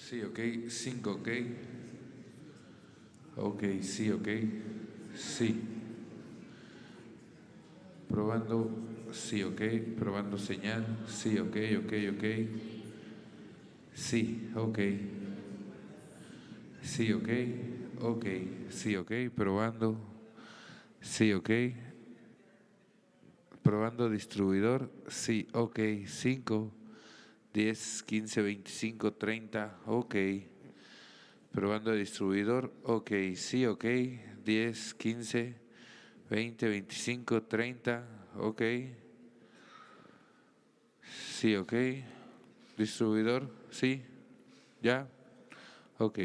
Sí, ok. 5, ok. Ok, sí, ok. Sí. Probando, sí, ok. Probando señal. Sí, ok, ok, ok. Sí, ok. Sí, ok. Ok, sí, ok. Probando. Sí, ok. Probando distribuidor. Sí, ok. 5, 10, 15, 25, 30. Ok. Probando distribuidor. Ok, sí, ok. 10, 15, 20, 25, 30. Ok. Sí, ok. Distribuidor. Sí. Ya. Ok.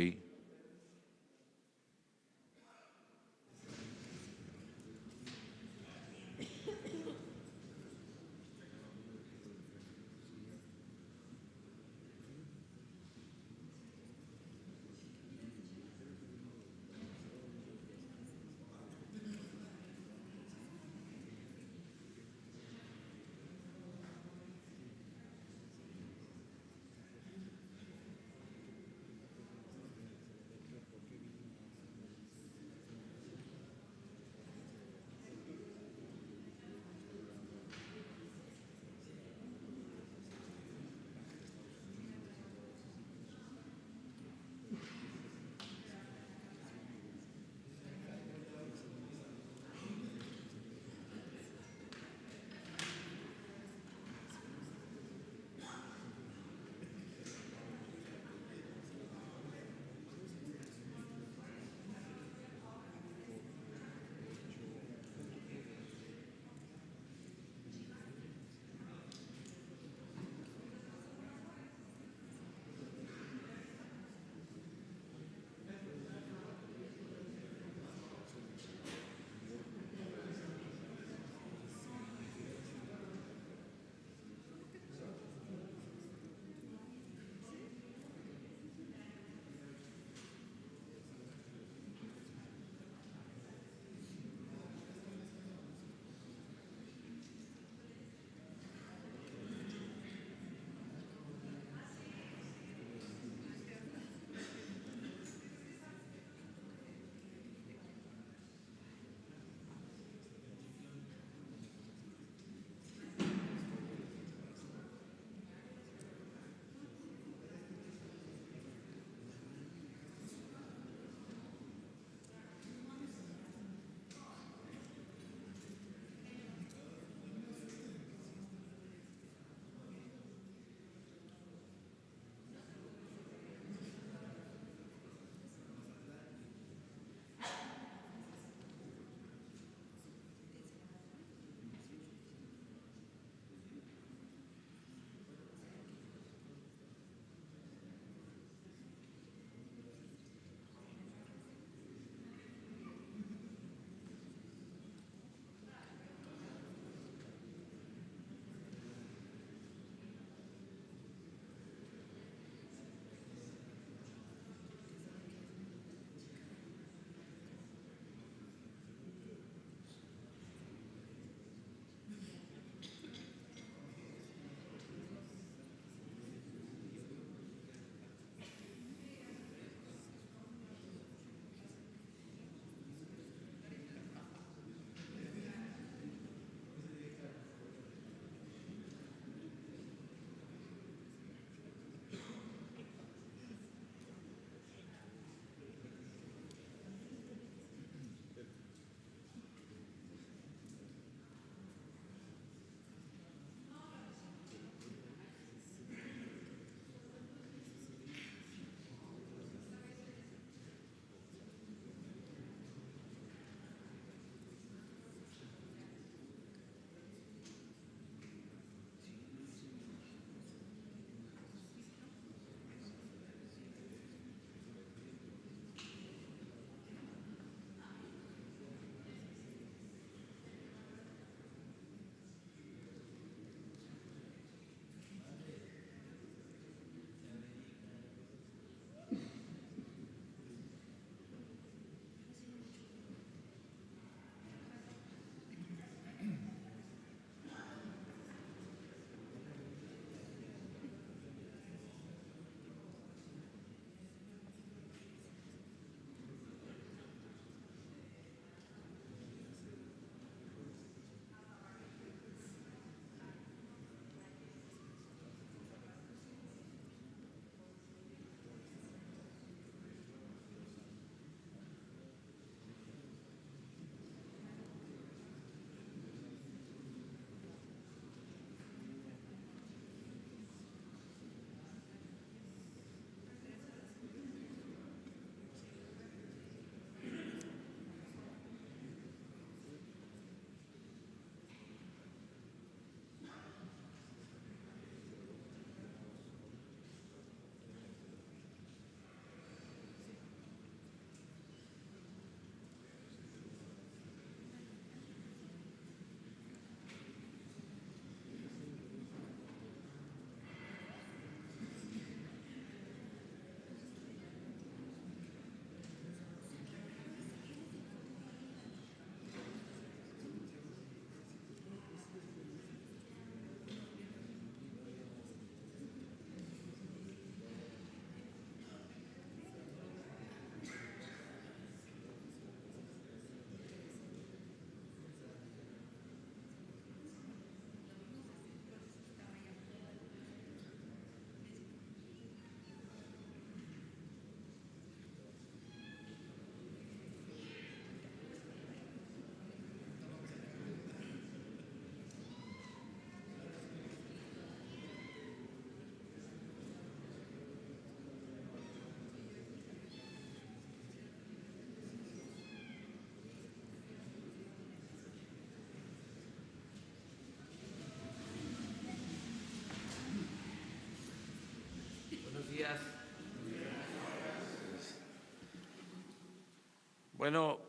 Bueno,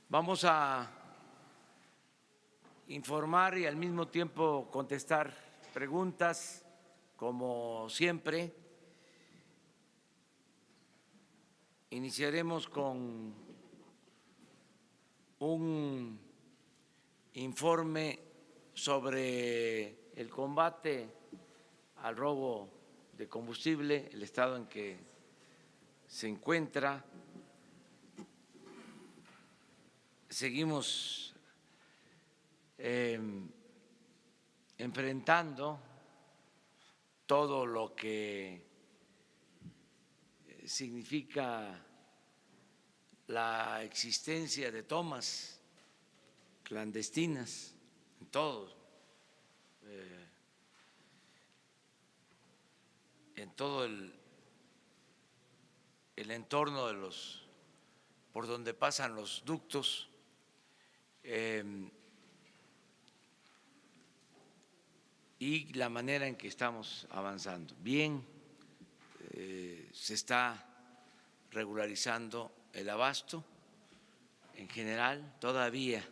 vamos a informar y al mismo tiempo contestar preguntas, como siempre. Iniciaremos con un informe sobre el combate al robo de combustible, el estado en que se encuentra. Seguimos enfrentando todo lo que significa la existencia de tomas clandestinas en todo el entorno de los por donde pasan los ductos. Y la manera en que estamos avanzando. Bien, se está regularizando el abasto en general, todavía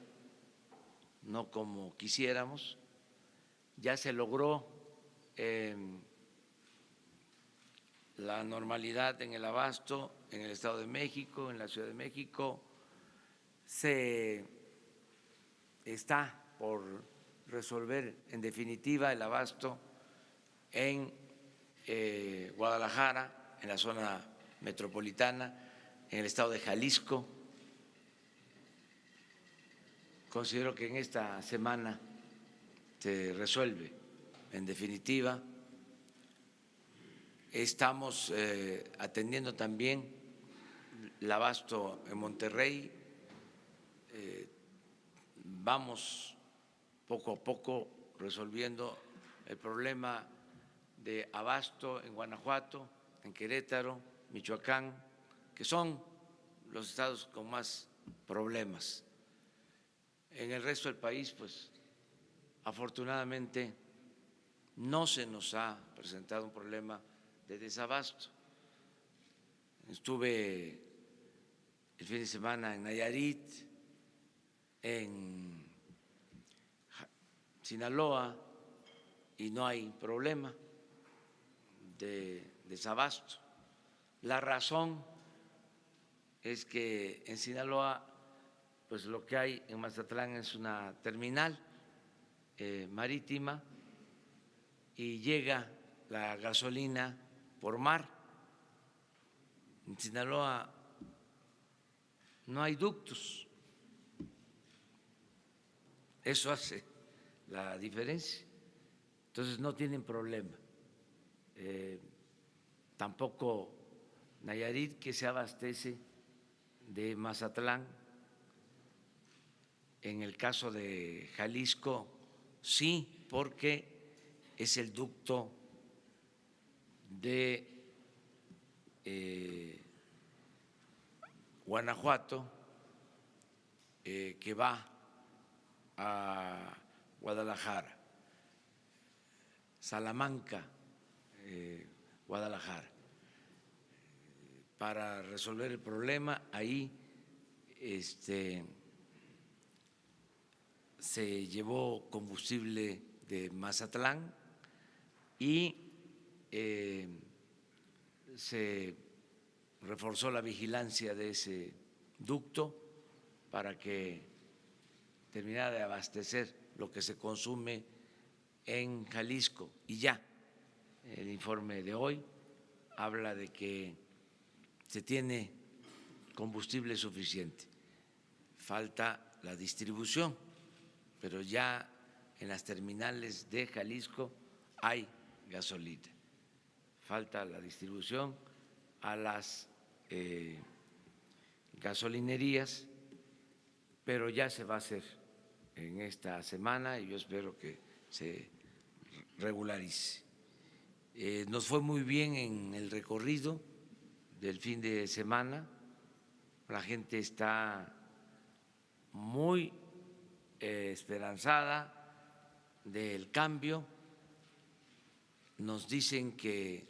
no como quisiéramos. Ya se logró la normalidad en el abasto en el Estado de México, en la Ciudad de México. Se está por resolver en definitiva el abasto en Guadalajara, en la zona metropolitana, en el estado de Jalisco. Considero que en esta semana se resuelve en definitiva. Estamos atendiendo también el abasto en Monterrey. Vamos poco a poco resolviendo el problema de abasto en Guanajuato, en Querétaro, Michoacán, que son los estados con más problemas. En el resto del país, pues afortunadamente no se nos ha presentado un problema de desabasto. Estuve el fin de semana en Nayarit, en Sinaloa, y no hay problema de desabasto. La razón es que en Sinaloa, pues lo que hay en Mazatlán es una terminal marítima y llega la gasolina por mar. En Sinaloa no hay ductos. Eso hace la diferencia. Entonces no tienen problema. Tampoco Nayarit, que se abastece de Mazatlán. En el caso de Jalisco, sí, porque es el ducto de Guanajuato que va a Guadalajara, Salamanca, Guadalajara. Para resolver el problema, ahí se llevó combustible de Mazatlán y se reforzó la vigilancia de ese ducto para que terminara de abastecer lo que se consume en Jalisco. Y ya el informe de hoy habla de que se tiene combustible suficiente. Falta la distribución, pero ya en las terminales de Jalisco hay gasolina. Falta la distribución a las gasolinerías, pero ya se va a hacer en esta semana y yo espero que se regularice. Nos fue muy bien en el recorrido del fin de semana, la gente está muy esperanzada del cambio, nos dicen que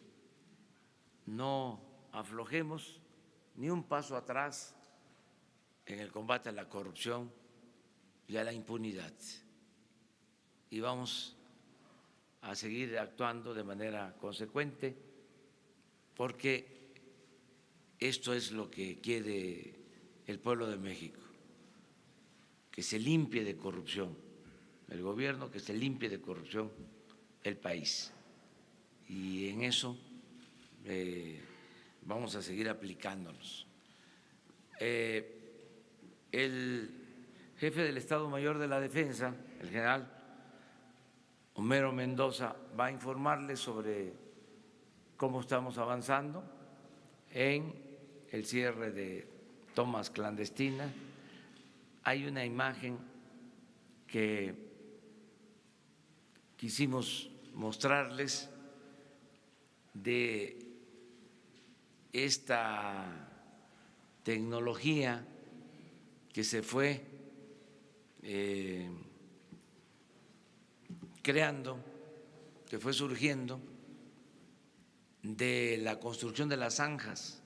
no aflojemos ni un paso atrás en el combate a la corrupción y a la impunidad. Y vamos a seguir actuando de manera consecuente porque esto es lo que quiere el pueblo de México, que se limpie de corrupción el gobierno, que se limpie de corrupción el país. Y en eso vamos a seguir aplicándonos. El jefe del Estado Mayor de la Defensa, el general Homero Mendoza, va a informarles sobre cómo estamos avanzando en el cierre de tomas clandestinas. Hay una imagen que quisimos mostrarles de esta tecnología que se fue creando, que fue surgiendo de la construcción de las zanjas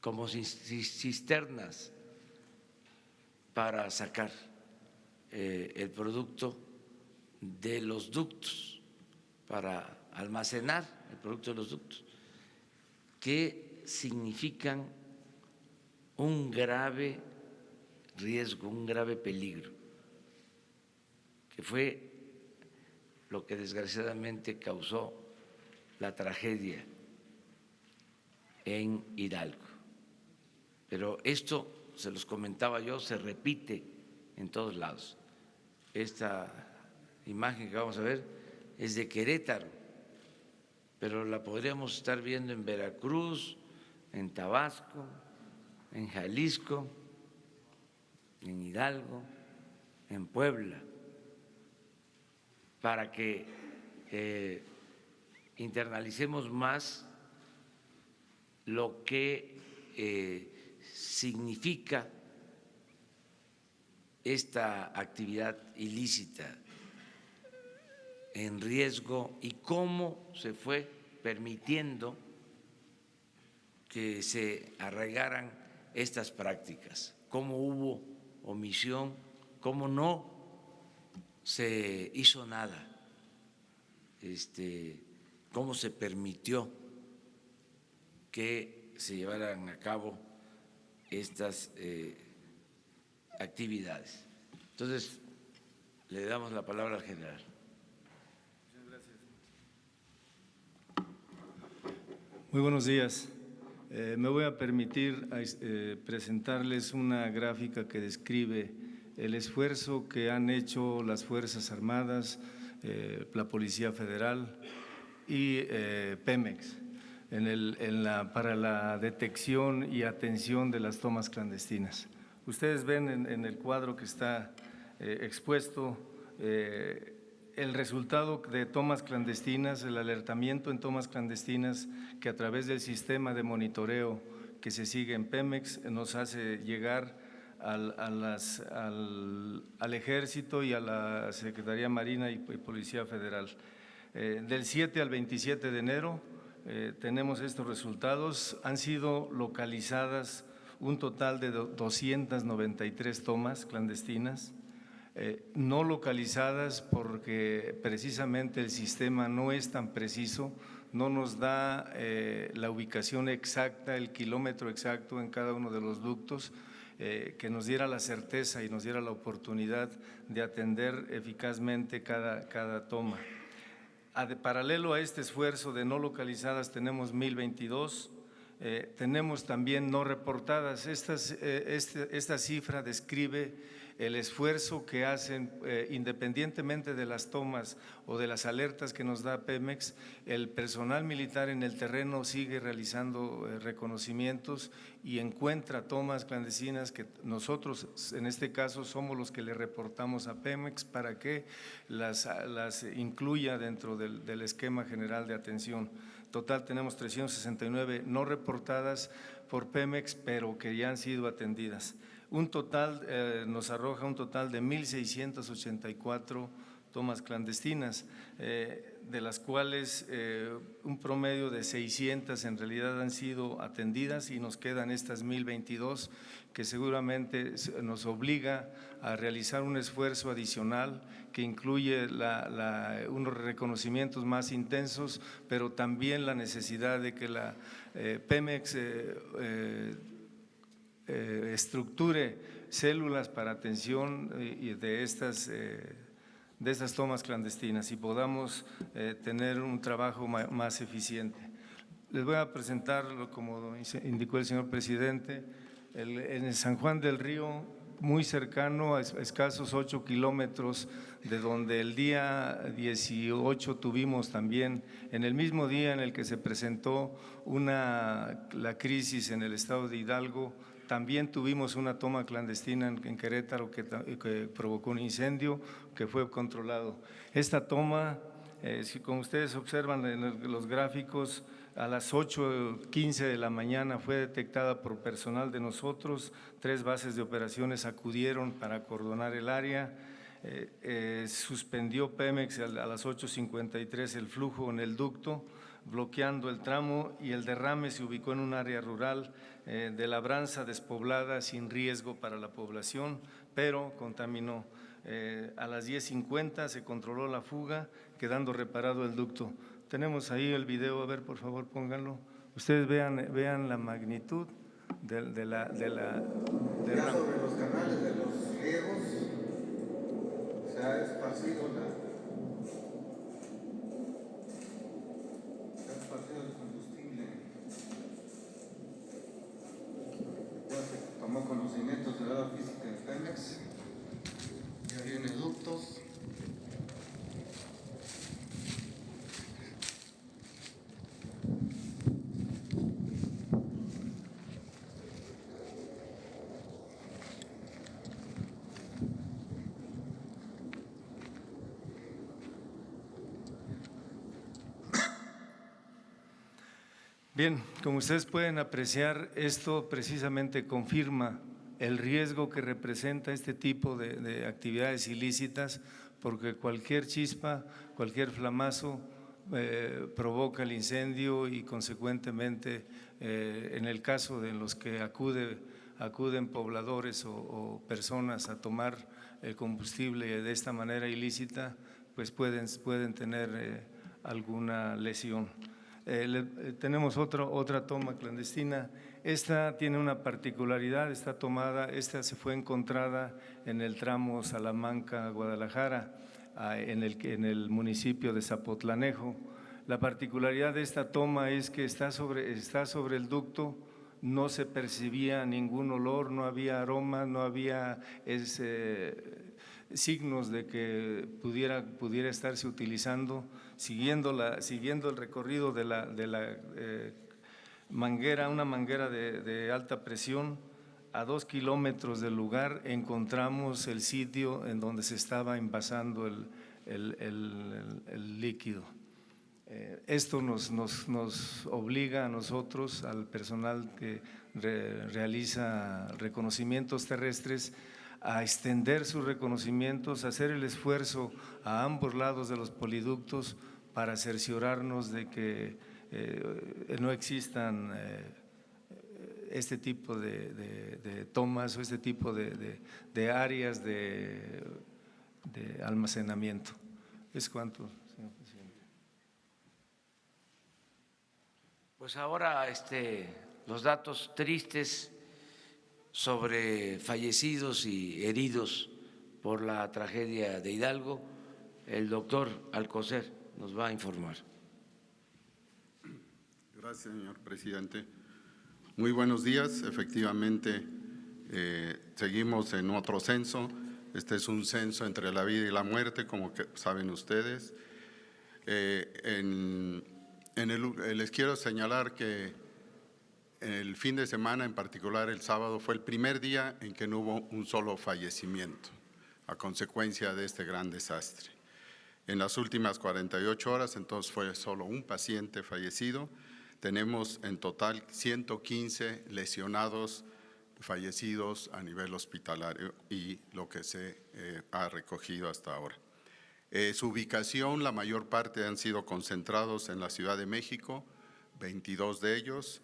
como cisternas para sacar el producto de los ductos, para almacenar el producto de los ductos, que significan un grave riesgo, un grave peligro, que fue lo que desgraciadamente causó la tragedia en Hidalgo. Pero esto, se los comentaba yo, se repite en todos lados. Esta imagen que vamos a ver es de Querétaro, pero la podríamos estar viendo en Veracruz, en Tabasco, en Jalisco, en Hidalgo, en Puebla, para que internalicemos más lo que significa esta actividad ilícita en riesgo y cómo se fue permitiendo que se arraigaran estas prácticas, cómo hubo omisión, cómo no se hizo nada, cómo se permitió que se llevaran a cabo estas actividades. Entonces, le damos la palabra al general. Muchas gracias. Muy buenos días. Me voy a permitir presentarles una gráfica que describe el esfuerzo que han hecho las Fuerzas Armadas, la Policía Federal y Pemex para la detección y atención de las tomas clandestinas. Ustedes ven en el cuadro que está expuesto el resultado de tomas clandestinas, el alertamiento en tomas clandestinas que a través del sistema de monitoreo que se sigue en Pemex nos hace llegar al Ejército y a la Secretaría Marina y Policía Federal. Del 7 al 27 de enero tenemos estos resultados. Han sido localizadas un total de 293 tomas clandestinas, no localizadas porque precisamente el sistema no es tan preciso, no nos da la ubicación exacta, el kilómetro exacto en cada uno de los ductos, que nos diera la certeza y nos diera la oportunidad de atender eficazmente cada toma. Paralelo a este esfuerzo de no localizadas tenemos 1022, tenemos también no reportadas. Esta cifra describe el esfuerzo que hacen independientemente de las tomas o de las alertas que nos da Pemex. El personal militar en el terreno sigue realizando reconocimientos y encuentra tomas clandestinas que nosotros en este caso somos los que le reportamos a Pemex para que las incluya dentro del esquema general de atención. Total tenemos 369 no reportadas por Pemex, pero que ya han sido atendidas. Un total nos arroja un total de 1,684 tomas clandestinas, de las cuales un promedio de 600 en realidad han sido atendidas y nos quedan estas 1022 que seguramente nos obliga a realizar un esfuerzo adicional que incluye unos reconocimientos más intensos, pero también la necesidad de que la Pemex estructure células para atención de estas tomas clandestinas y podamos tener un trabajo más eficiente. Les voy a presentar, como indicó el señor presidente, en el San Juan del Río, muy cercano, a escasos 8 kilómetros de donde el día 18 tuvimos también, en el mismo día en el que se presentó la crisis en el estado de Hidalgo, también tuvimos una toma clandestina en Querétaro que provocó un incendio que fue controlado. Esta toma, como ustedes observan en los gráficos, a las 8:15 de la mañana fue detectada por personal de nosotros, 3 bases de operaciones acudieron para acordonar el área, suspendió Pemex a las 8:53 el flujo en el ducto, bloqueando el tramo y el derrame se ubicó en un área rural de labranza despoblada sin riesgo para la población, pero contaminó. A las 10:50 se controló la fuga, quedando reparado el ducto. Tenemos ahí el video, a ver, por favor, pónganlo. Ustedes vean la magnitud de la ya sobre los canales de los riegos se ha esparcido el combustible. Ya se tomó conocimientos de la física de Pemex, ya viene ductos. Bien, como ustedes pueden apreciar, esto precisamente confirma el riesgo que representa este tipo de actividades ilícitas, porque cualquier chispa, cualquier flamazo provoca el incendio y consecuentemente en el caso de los que acuden pobladores o personas a tomar el combustible de esta manera ilícita, pues pueden tener alguna lesión. Tenemos otra toma clandestina. Esta tiene una particularidad, esta se fue encontrada en el tramo Salamanca-Guadalajara, en el municipio de Zapotlanejo. La particularidad de esta toma es que está sobre el ducto, no se percibía ningún olor, no había aroma, no había signos de que pudiera estarse utilizando, siguiendo el recorrido de la manguera, una manguera de alta presión. A 2 kilómetros del lugar encontramos el sitio en donde se estaba envasando el líquido. Esto nos obliga a nosotros, al personal que realiza reconocimientos terrestres, a extender sus reconocimientos, a hacer el esfuerzo a ambos lados de los poliductos para cerciorarnos de que no existan este tipo de tomas o este tipo de áreas de almacenamiento. ¿Es cuánto, señor presidente? Pues ahora los datos tristes sobre fallecidos y heridos por la tragedia de Hidalgo, el doctor Alcocer nos va a informar. Gracias, señor presidente. Muy buenos días. Efectivamente, seguimos en otro censo. Este es un censo entre la vida y la muerte, como que saben ustedes. Les quiero señalar que el fin de semana, en particular el sábado, fue el primer día en que no hubo un solo fallecimiento a consecuencia de este gran desastre. En las últimas 48 horas, entonces, fue solo un paciente fallecido. Tenemos en total 115 lesionados fallecidos a nivel hospitalario y lo que se ha recogido hasta ahora. Su ubicación, la mayor parte han sido concentrados en la Ciudad de México, 22 de ellos,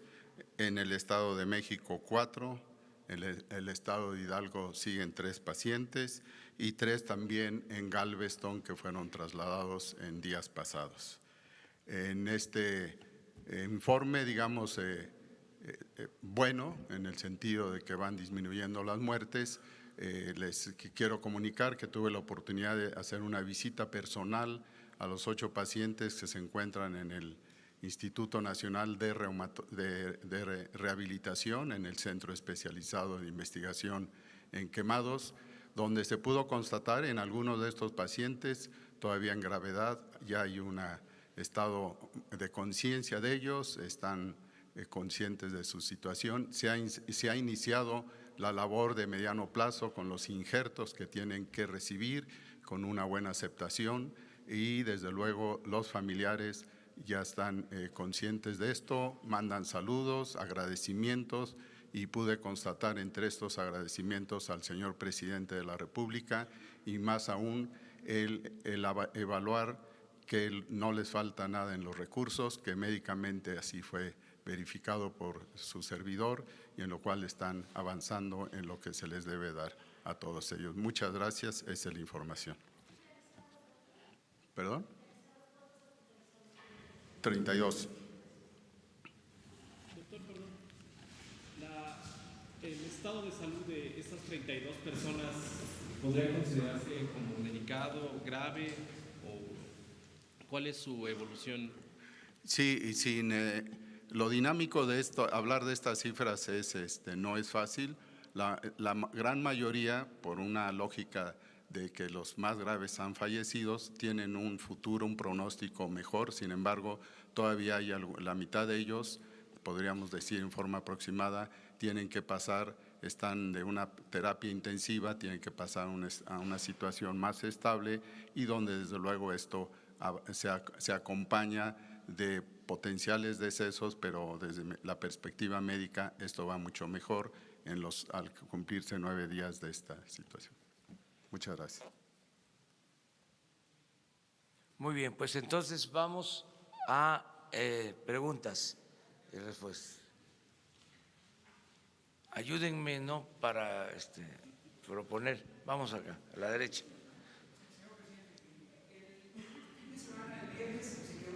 en el Estado de México 4, en el Estado de Hidalgo siguen 3 pacientes y 3 también en Galveston que fueron trasladados en días pasados. En este informe, digamos, bueno, en el sentido de que van disminuyendo las muertes, les quiero comunicar que tuve la oportunidad de hacer una visita personal a los 8 pacientes que se encuentran en el Instituto Nacional de Rehabilitación, en el Centro Especializado de Investigación en Quemados, donde se pudo constatar en algunos de estos pacientes, todavía en gravedad, ya hay un estado de conciencia de ellos, están conscientes de su situación. Se ha iniciado la labor de mediano plazo con los injertos que tienen que recibir, con una buena aceptación y desde luego los familiares ya están conscientes de esto, mandan saludos, agradecimientos y pude constatar entre estos agradecimientos al señor presidente de la República y más aún el evaluar que no les falta nada en los recursos, que médicamente así fue verificado por su servidor y en lo cual están avanzando en lo que se les debe dar a todos ellos. Muchas gracias, esa es la información. ¿Perdón? 32. Doctor, perdón. El estado de salud de estas 32 personas podría considerarse como delicado, grave o cuál es su evolución. Sí, y sin lo dinámico de esto, hablar de estas cifras no es fácil. La gran mayoría, por una lógica de que los más graves han fallecido, tienen un futuro, un pronóstico mejor. Sin embargo, todavía hay la mitad de ellos, podríamos decir en forma aproximada, tienen que pasar, están de una terapia intensiva, tienen que pasar a una situación más estable y donde desde luego esto se acompaña de potenciales decesos, pero desde la perspectiva médica esto va mucho mejor al cumplirse 9 días de esta situación. Muchas gracias. Muy bien, pues entonces vamos a preguntas y respuestas. Ayúdenme, ¿no?, para proponer. Vamos acá, a la derecha.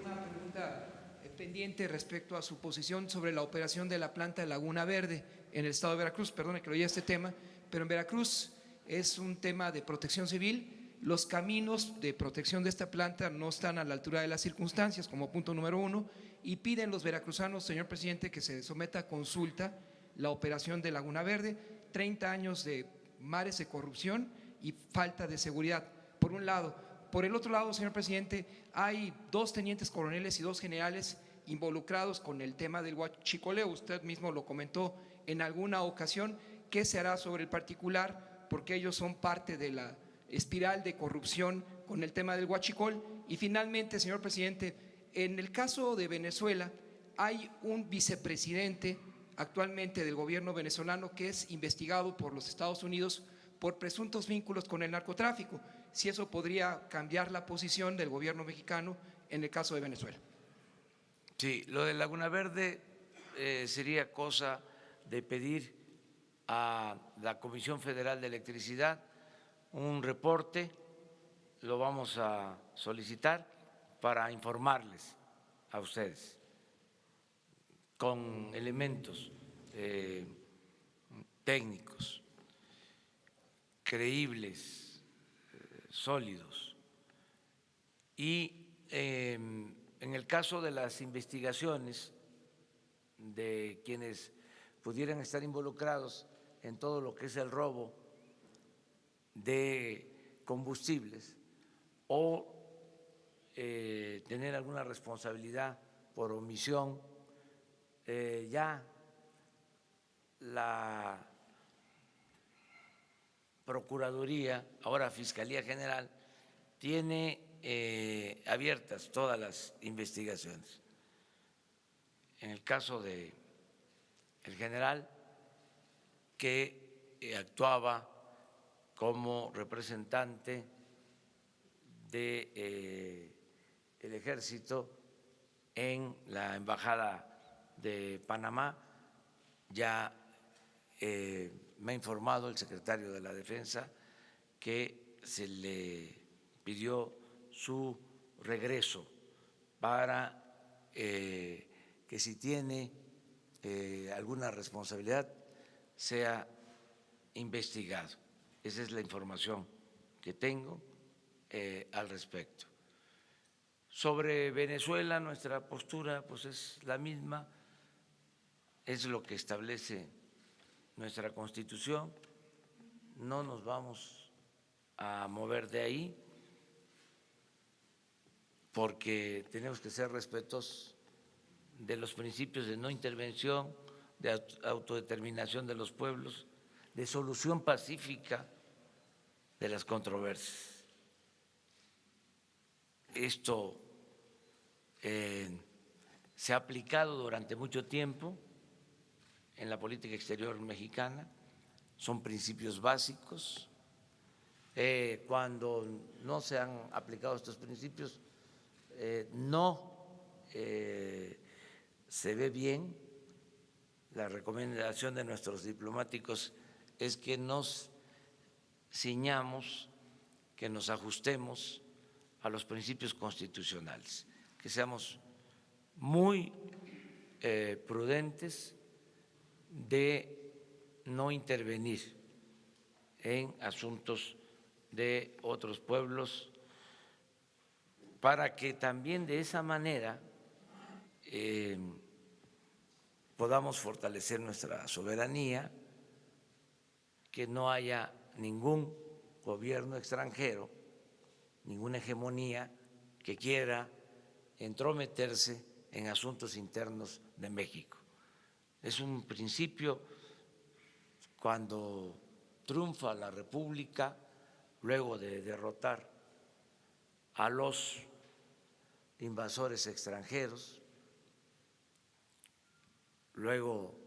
Una pregunta pendiente respecto a su posición sobre la operación de la planta de Laguna Verde en el estado de Veracruz. Perdone que lo oía este tema, pero en Veracruz es un tema de protección civil. Los caminos de protección de esta planta no están a la altura de las circunstancias, como punto número 1, y piden los veracruzanos, señor presidente, que se someta a consulta la operación de Laguna Verde. 30 años de mares de corrupción y falta de seguridad, por un lado. Por el otro lado, señor presidente, hay 2 tenientes coroneles y 2 generales involucrados con el tema del huachicoleo. Usted mismo lo comentó en alguna ocasión. ¿Qué se hará sobre el particular? Porque ellos son parte de la espiral de corrupción con el tema del huachicol. Y finalmente, señor presidente, en el caso de Venezuela hay un vicepresidente actualmente del gobierno venezolano que es investigado por los Estados Unidos por presuntos vínculos con el narcotráfico. Si eso podría cambiar la posición del gobierno mexicano en el caso de Venezuela. Sí, lo de Laguna Verde sería cosa de pedir a la Comisión Federal de Electricidad un reporte, lo vamos a solicitar para informarles a ustedes con elementos técnicos creíbles, sólidos. Y en el caso de las investigaciones de quienes pudieran estar involucrados en todo lo que es el robo de combustibles o tener alguna responsabilidad por omisión, ya la Procuraduría, ahora Fiscalía General, tiene abiertas todas las investigaciones. En el caso de el general que actuaba como representante de el ejército en la embajada de Panamá. Ya me ha informado el secretario de la Defensa que se le pidió su regreso para que si tiene alguna responsabilidad sea investigado. Esa es la información que tengo al respecto. Sobre Venezuela, nuestra postura pues es la misma, es lo que establece nuestra Constitución, no nos vamos a mover de ahí porque tenemos que ser respetuosos de los principios de no intervención, de autodeterminación de los pueblos, de solución pacífica de las controversias. Esto se ha aplicado durante mucho tiempo en la política exterior mexicana, son principios básicos. Cuando no se han aplicado estos principios, no se ve bien. La recomendación de nuestros diplomáticos es que nos ciñamos, que nos ajustemos a los principios constitucionales, que seamos muy prudentes de no intervenir en asuntos de otros pueblos, para que también de esa manera podamos fortalecer nuestra soberanía, que no haya ningún gobierno extranjero, ninguna hegemonía que quiera entrometerse en asuntos internos de México. Es un principio. Cuando triunfa la República, luego de derrotar a los invasores extranjeros, luego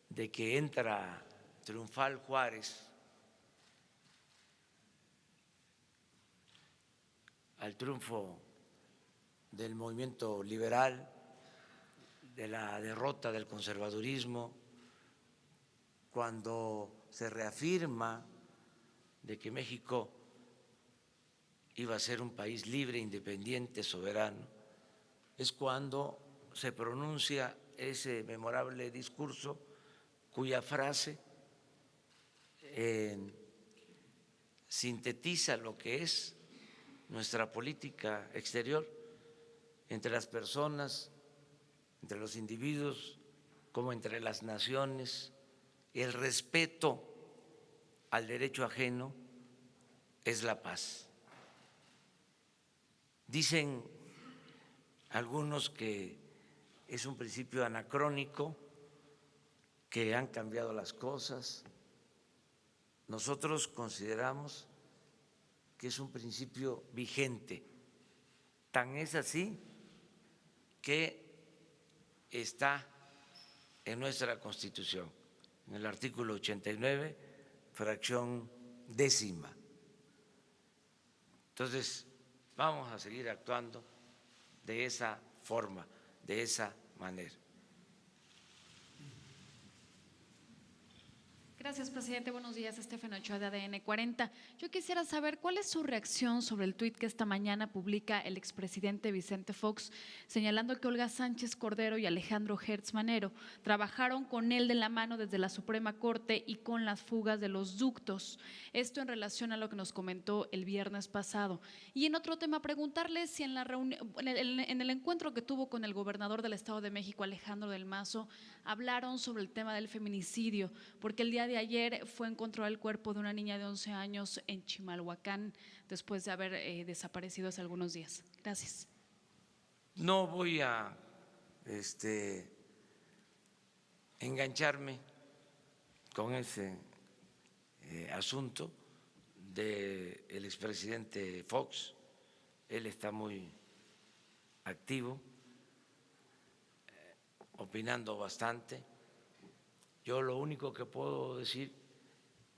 de que entra triunfal Juárez al triunfo del movimiento liberal, de la derrota del conservadurismo, cuando se reafirma de que México iba a ser un país libre, independiente, soberano, es cuando se pronuncia ese memorable discurso cuya frase sintetiza lo que es nuestra política exterior entre las personas, entre los individuos, como entre las naciones. El respeto al derecho ajeno es la paz. Dicen algunos que es un principio anacrónico, que han cambiado las cosas. Nosotros consideramos que es un principio vigente. Tan es así que está en nuestra Constitución, en el artículo 89, fracción 10ª. Entonces, vamos a seguir actuando de esa forma, de esa manera. Gracias, presidente. Buenos días, Estefan Ochoa de ADN 40. Yo quisiera saber cuál es su reacción sobre el tuit que esta mañana publica el expresidente Vicente Fox, señalando que Olga Sánchez Cordero y Alejandro Hertz Manero trabajaron con él de la mano desde la Suprema Corte y con las fugas de los ductos. Esto en relación a lo que nos comentó el viernes pasado. Y en otro tema, preguntarle si en el encuentro que tuvo con el gobernador del Estado de México, Alejandro del Mazo, hablaron sobre el tema del feminicidio, porque el día de ayer fue encontrado el cuerpo de una niña de 11 años en Chimalhuacán después de haber desaparecido hace algunos días. Gracias. No voy a engancharme con ese asunto del expresidente Fox. Él está muy activo, opinando bastante. Yo lo único que puedo decir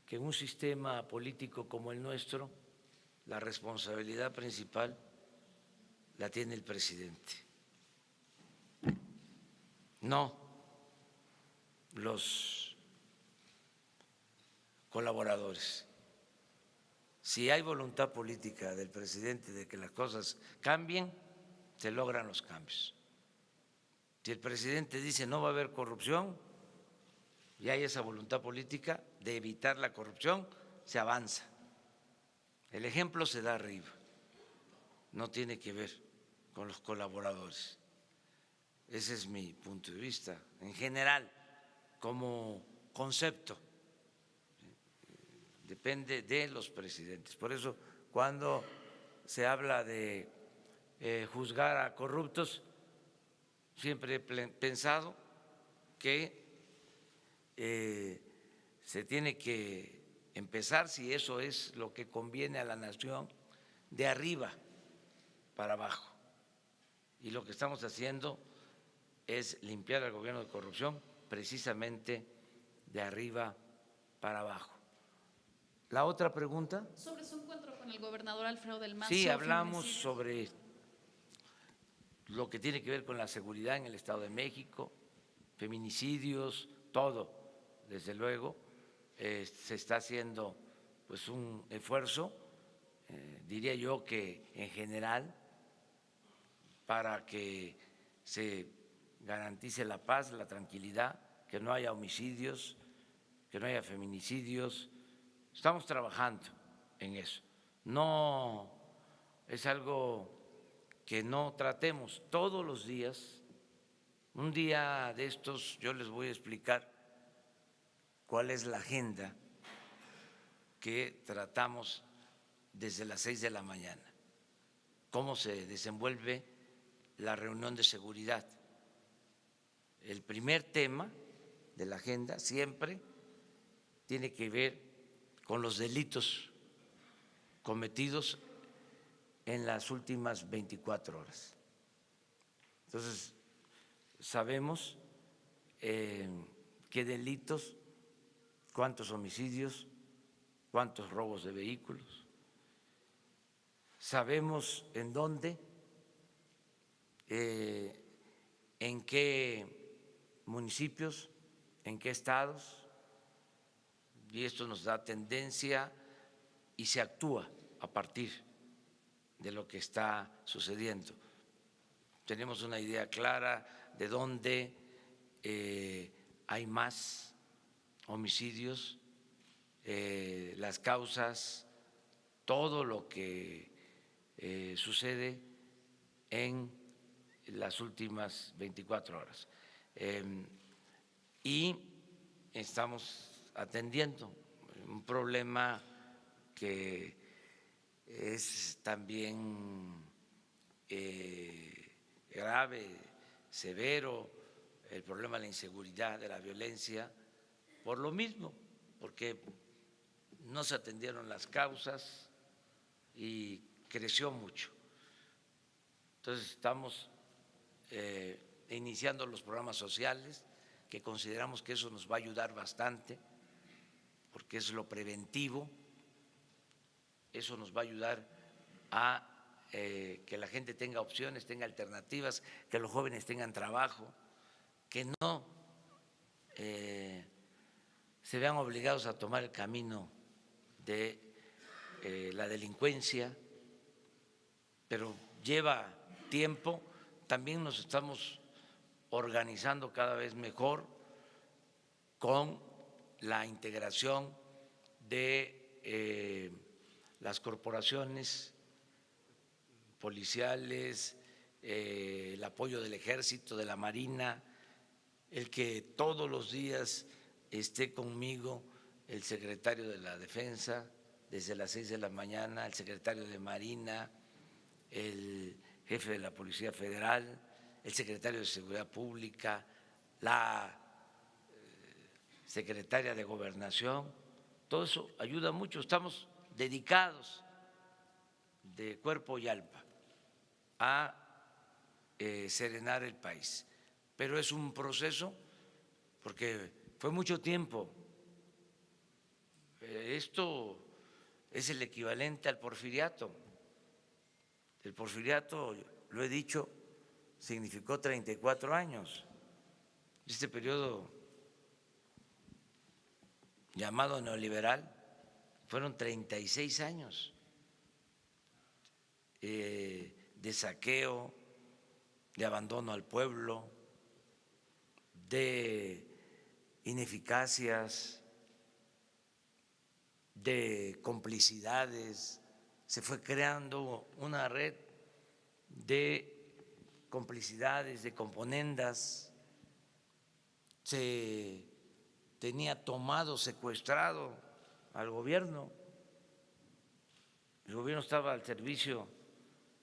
que en un sistema político como el nuestro la responsabilidad principal la tiene el presidente, no los colaboradores. Si hay voluntad política del presidente de que las cosas cambien, se logran los cambios. Si el presidente dice no va a haber corrupción y hay esa voluntad política de evitar la corrupción, se avanza. El ejemplo se da arriba, no tiene que ver con los colaboradores. Ese es mi punto de vista. En general, como concepto, depende de los presidentes. Por eso, cuando se habla de juzgar a corruptos, siempre he pensado que se tiene que empezar, si eso es lo que conviene a la nación, de arriba para abajo. Y lo que estamos haciendo es limpiar al gobierno de corrupción precisamente de arriba para abajo. ¿La otra pregunta? Sobre su encuentro con el gobernador Alfredo del Mazo. Sí, hablamos feminicidios. sobre lo que tiene que ver con la seguridad en el Estado de México, feminicidios, todo, desde luego. Se está haciendo pues un esfuerzo, diría yo que en general, para que se garantice la paz, la tranquilidad, que no haya homicidios, que no haya feminicidios. Estamos trabajando en eso. No es algo que no tratemos todos los días. Un día de estos yo les voy a explicar cuál es la agenda que tratamos desde las 6 de la mañana, cómo se desenvuelve la reunión de seguridad. El primer tema de la agenda siempre tiene que ver con los delitos cometidos en las últimas 24 horas. Entonces, sabemos qué delitos, cuántos homicidios, cuántos robos de vehículos, sabemos en dónde, en qué municipios, en qué estados, y esto nos da tendencia y se actúa a partir de lo que está sucediendo. Tenemos una idea clara de dónde hay más homicidios, las causas, todo lo que sucede en las últimas 24 horas. Y estamos atendiendo un problema que es también grave, severo, el problema de la inseguridad, de la violencia, por lo mismo, porque no se atendieron las causas y creció mucho. Entonces estamos iniciando los programas sociales, que consideramos que eso nos va a ayudar bastante, porque es lo preventivo, eso nos va a ayudar a que la gente tenga opciones, tenga alternativas, que los jóvenes tengan trabajo, que no se vean obligados a tomar el camino de la delincuencia, pero lleva tiempo. También nos estamos organizando cada vez mejor con la integración de las corporaciones policiales, el apoyo del Ejército, de la Marina, el que todos los días esté conmigo el secretario de la Defensa desde las 6 de la mañana, el secretario de Marina, el jefe de la Policía Federal, el secretario de Seguridad Pública, la secretaria de Gobernación. Todo eso ayuda mucho. Estamos dedicados de cuerpo y alma a serenar el país. Pero es un proceso porque fue mucho tiempo. Esto es el equivalente al porfiriato. El porfiriato, lo he dicho, significó 34 años. Este periodo llamado neoliberal fueron 36 años de saqueo, de abandono al pueblo, de ineficacias, de complicidades. Se fue creando una red de complicidades, de componendas. Se tenía tomado, secuestrado al gobierno. El gobierno estaba al servicio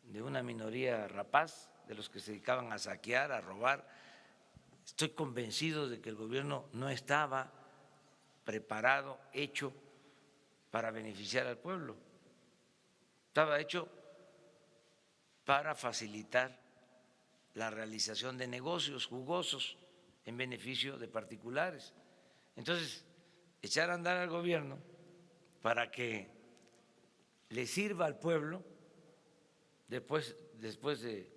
de una minoría rapaz, de los que se dedicaban a saquear, a robar. Estoy convencido de que el gobierno no estaba preparado, hecho para beneficiar al pueblo. Estaba hecho para facilitar la realización de negocios jugosos en beneficio de particulares. Entonces, echar a andar al gobierno para que le sirva al pueblo después de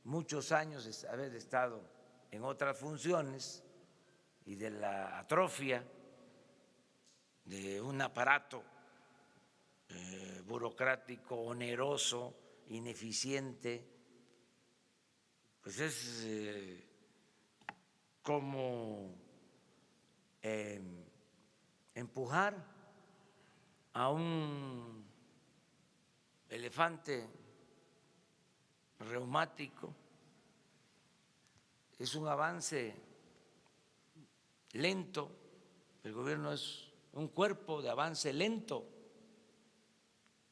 muchos años de haber estado en otras funciones y de la atrofia de un aparato burocrático, oneroso, ineficiente, pues es como empujar a un elefante reumático. Es un avance lento, el gobierno es un cuerpo de avance lento.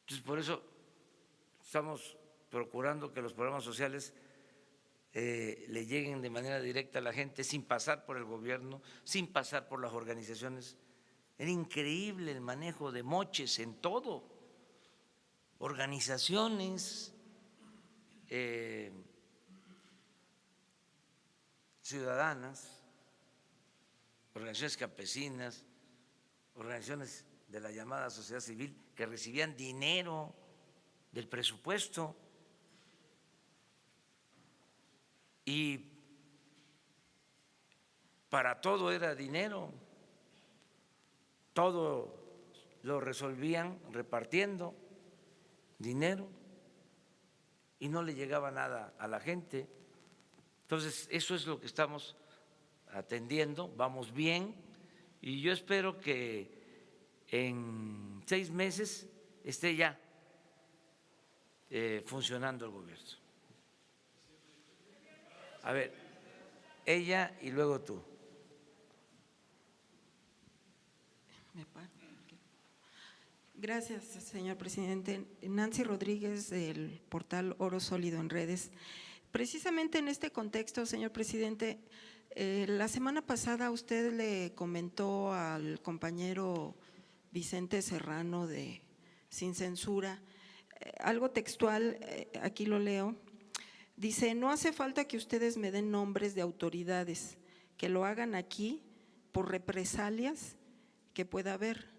Entonces, por eso estamos procurando que los programas sociales le lleguen de manera directa a la gente sin pasar por el gobierno, sin pasar por las organizaciones. Era increíble el manejo de moches en todo, organizaciones ciudadanas, organizaciones campesinas, organizaciones de la llamada sociedad civil que recibían dinero del presupuesto y para todo era dinero, todo lo resolvían repartiendo dinero y no le llegaba nada a la gente. Entonces, eso es lo que estamos atendiendo, vamos bien y yo espero que en 6 meses esté ya funcionando el gobierno. A ver, ella y luego tú. Gracias, señor presidente. Nancy Rodríguez, del portal Oro Sólido en Redes. Precisamente en este contexto, señor presidente, la semana pasada usted le comentó al compañero Vicente Serrano de Sin Censura, algo textual, aquí lo leo, dice: no hace falta que ustedes me den nombres de autoridades, que lo hagan aquí por represalias que pueda haber.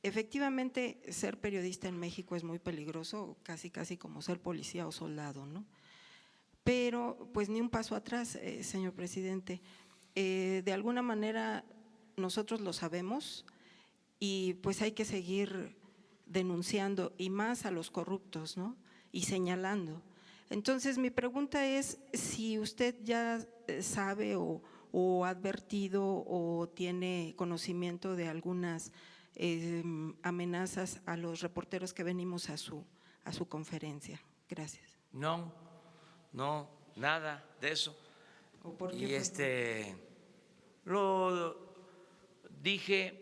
Efectivamente, ser periodista en México es muy peligroso, casi como ser policía o soldado, ¿no? Pero pues ni un paso atrás, señor presidente. De alguna manera nosotros lo sabemos y pues hay que seguir denunciando y más a los corruptos, ¿no? Y señalando. Entonces mi pregunta es si usted ya sabe o ha advertido o tiene conocimiento de algunas amenazas a los reporteros que venimos a su conferencia. Gracias. No, nada de eso. ¿O por Y qué lo dije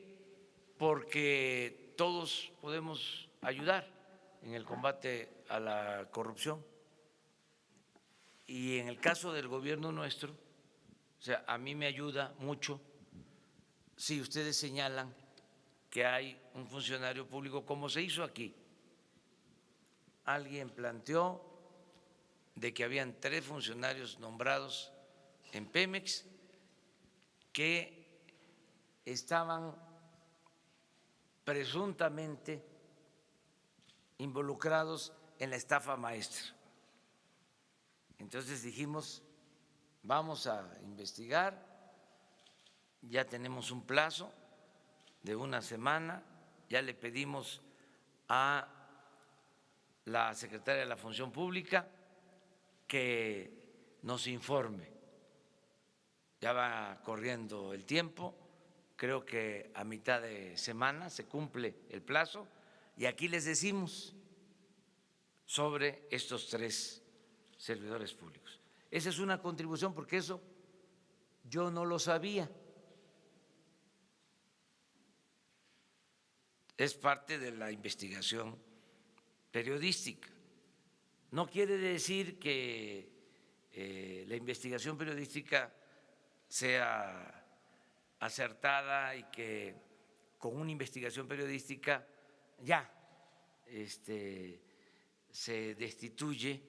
porque todos podemos ayudar en el combate a la corrupción. Y en el caso del gobierno nuestro, o sea, a mí me ayuda mucho si ustedes señalan que hay un funcionario público, como se hizo aquí. Alguien planteó de que habían 3 funcionarios nombrados en Pemex que estaban presuntamente involucrados en la estafa maestra. Entonces dijimos, vamos a investigar, ya tenemos un plazo de una semana, ya le pedimos a la secretaria de la Función Pública que nos informe. Ya va corriendo el tiempo, creo que a mitad de semana se cumple el plazo y aquí les decimos sobre estos 3 servidores públicos. Esa es una contribución porque eso yo no lo sabía. Es parte de la investigación periodística. No quiere decir que la investigación periodística sea acertada y que con una investigación periodística ya se destituye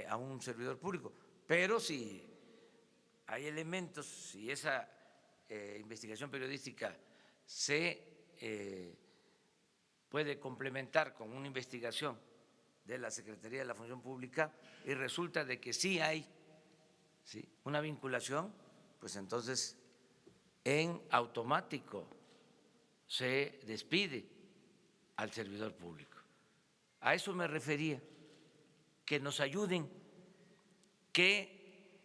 a un servidor público. Pero si hay elementos, si esa investigación periodística se puede complementar con una investigación de la Secretaría de la Función Pública y resulta de que sí hay una vinculación, pues entonces en automático se despide al servidor público. A eso me refería, que nos ayuden, que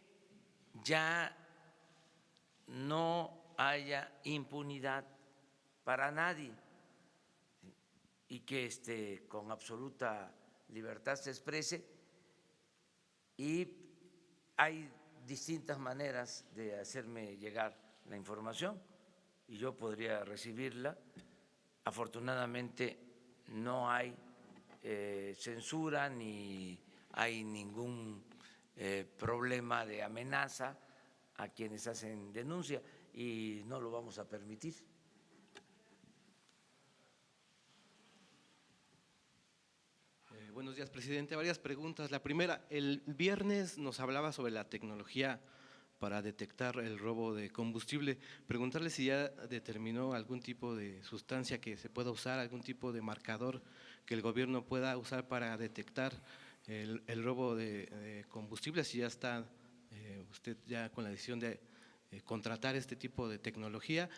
ya no haya impunidad para nadie y que con absoluta libertad se exprese. Y hay distintas maneras de hacerme llegar la información y yo podría recibirla. Afortunadamente no hay censura ni hay ningún problema de amenaza a quienes hacen denuncia y no lo vamos a permitir. Buenos días, presidente. Varias preguntas. La primera, el viernes nos hablaba sobre la tecnología para detectar el robo de combustible. Preguntarle si ya determinó algún tipo de sustancia que se pueda usar, algún tipo de marcador que el gobierno pueda usar para detectar el robo de combustible, si ya está usted ya con la decisión de contratar este tipo de tecnología.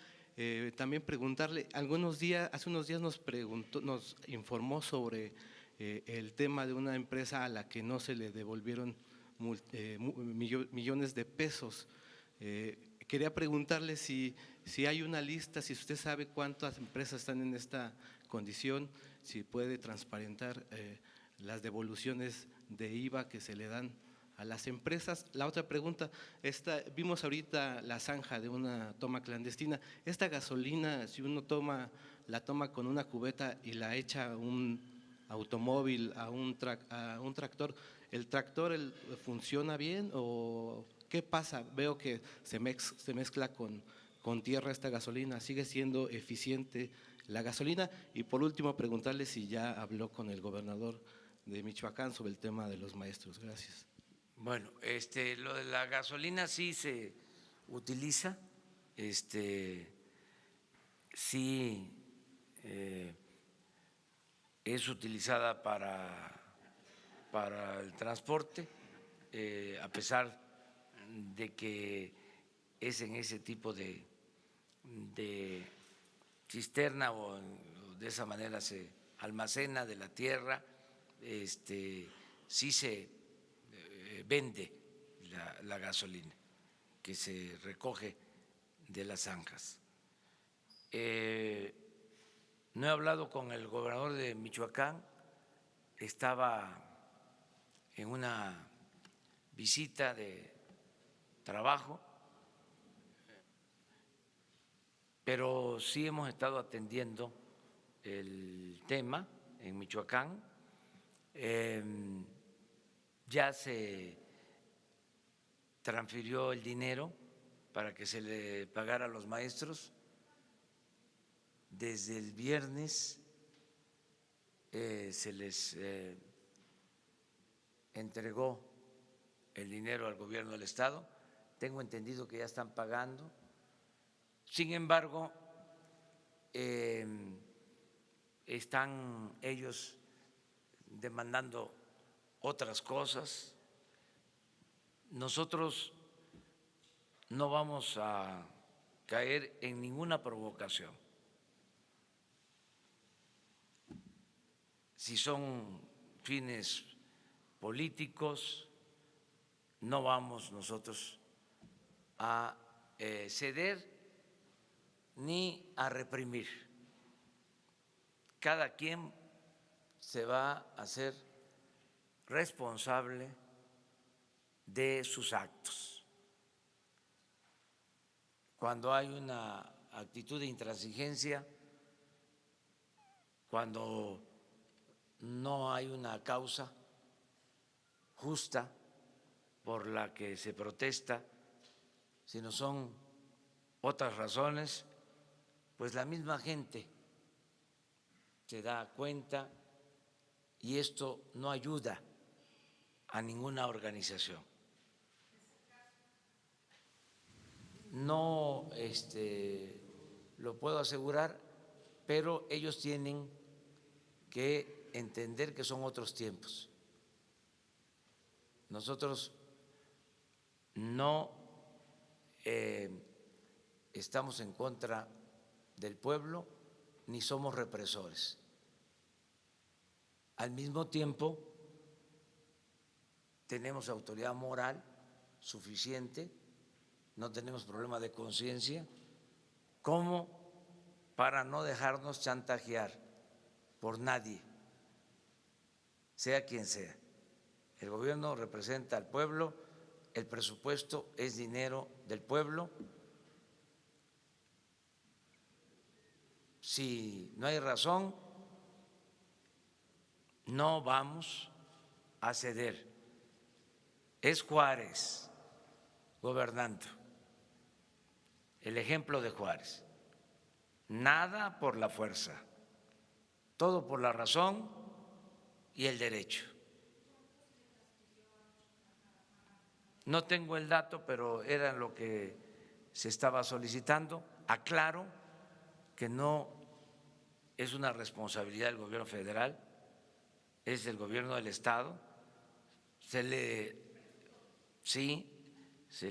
También preguntarle, hace unos días nos informó sobre el tema de una empresa a la que no se le devolvieron millones de pesos. Quería preguntarle si hay una lista, si usted sabe cuántas empresas están en esta condición, si puede transparentar las devoluciones de IVA que se le dan a las empresas. La otra pregunta, vimos ahorita la zanja de una toma clandestina. Esta gasolina, si uno la toma con una cubeta y la echa a un automóvil, a un tractor, ¿el tractor funciona bien o qué pasa? Veo que se mezcla con tierra esta gasolina, ¿sigue siendo eficiente la gasolina? Y por último, preguntarle si ya habló con el gobernador de Michoacán sobre el tema de los maestros. Gracias. Bueno, lo de la gasolina sí se utiliza, sí es utilizada para el transporte, a pesar de que es en ese tipo de cisterna o de esa manera se almacena de la tierra, sí se vende la gasolina que se recoge de las zanjas. No he hablado con el gobernador de Michoacán, estaba en una visita de trabajo, pero sí hemos estado atendiendo el tema en Michoacán. Ya se transfirió el dinero para que se le pagara a los maestros. Desde el viernes se les entregó el dinero al gobierno del Estado. Tengo entendido que ya están pagando. Sin embargo, están ellos demandando otras cosas. Nosotros no vamos a caer en ninguna provocación. Si son fines políticos, no vamos nosotros a ceder ni a reprimir. Cada quien se va a hacer responsable de sus actos. Cuando hay una actitud de intransigencia, cuando no hay una causa justa por la que se protesta, sino son otras razones, pues la misma gente se da cuenta y esto no ayuda a ninguna organización. No lo puedo asegurar, pero ellos tienen que entender que son otros tiempos. Nosotros no estamos en contra del pueblo ni somos represores. Al mismo tiempo, tenemos autoridad moral suficiente, no tenemos problema de conciencia, como para no dejarnos chantajear por nadie, sea quien sea. El gobierno representa al pueblo, el presupuesto es dinero del pueblo. Si no hay razón, no vamos a ceder. Es Juárez gobernando, el ejemplo de Juárez. Nada por la fuerza, todo por la razón y el derecho. No tengo el dato, pero era lo que se estaba solicitando. Aclaro que no es una responsabilidad del gobierno federal, es del gobierno del Estado. Se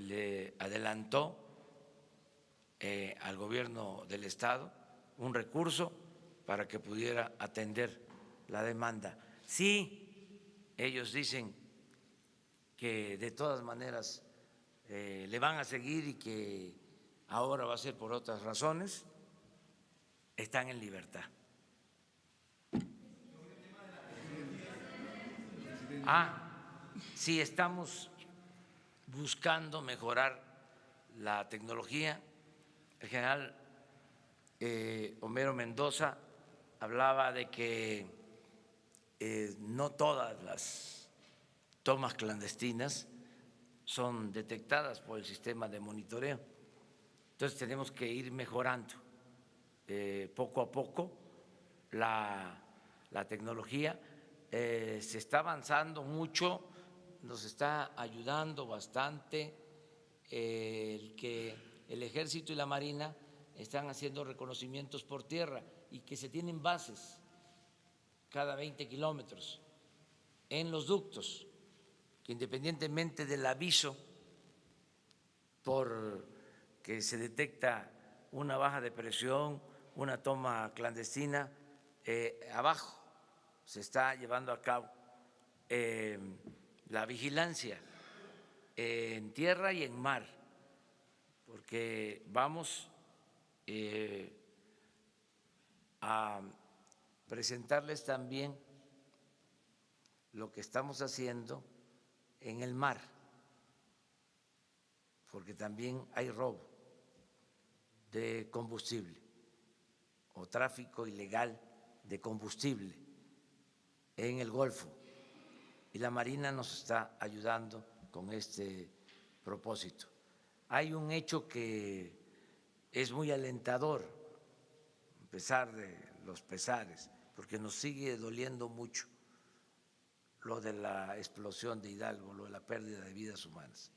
le adelantó al gobierno del Estado un recurso para que pudiera atender la demanda. Sí, ellos dicen que de todas maneras le van a seguir y que ahora va a ser por otras razones, están en libertad. Sí, estamos buscando mejorar la tecnología. El general Homero Mendoza hablaba de que no todas las tomas clandestinas son detectadas por el sistema de monitoreo. Entonces tenemos que ir mejorando poco a poco la tecnología. Se está avanzando mucho, nos está ayudando bastante el que el Ejército y la Marina están haciendo reconocimientos por tierra y que se tienen bases cada 20 kilómetros en los ductos, que independientemente del aviso por que se detecta una baja de presión, una toma clandestina, abajo se está llevando a cabo la vigilancia en tierra y en mar, porque vamos a presentarles también lo que estamos haciendo en el mar, porque también hay robo de combustible o tráfico ilegal de combustible en el Golfo, y la Marina nos está ayudando con este propósito. Hay un hecho que es muy alentador, a pesar de los pesares, porque nos sigue doliendo mucho lo de la explosión de Hidalgo, lo de la pérdida de vidas humanas.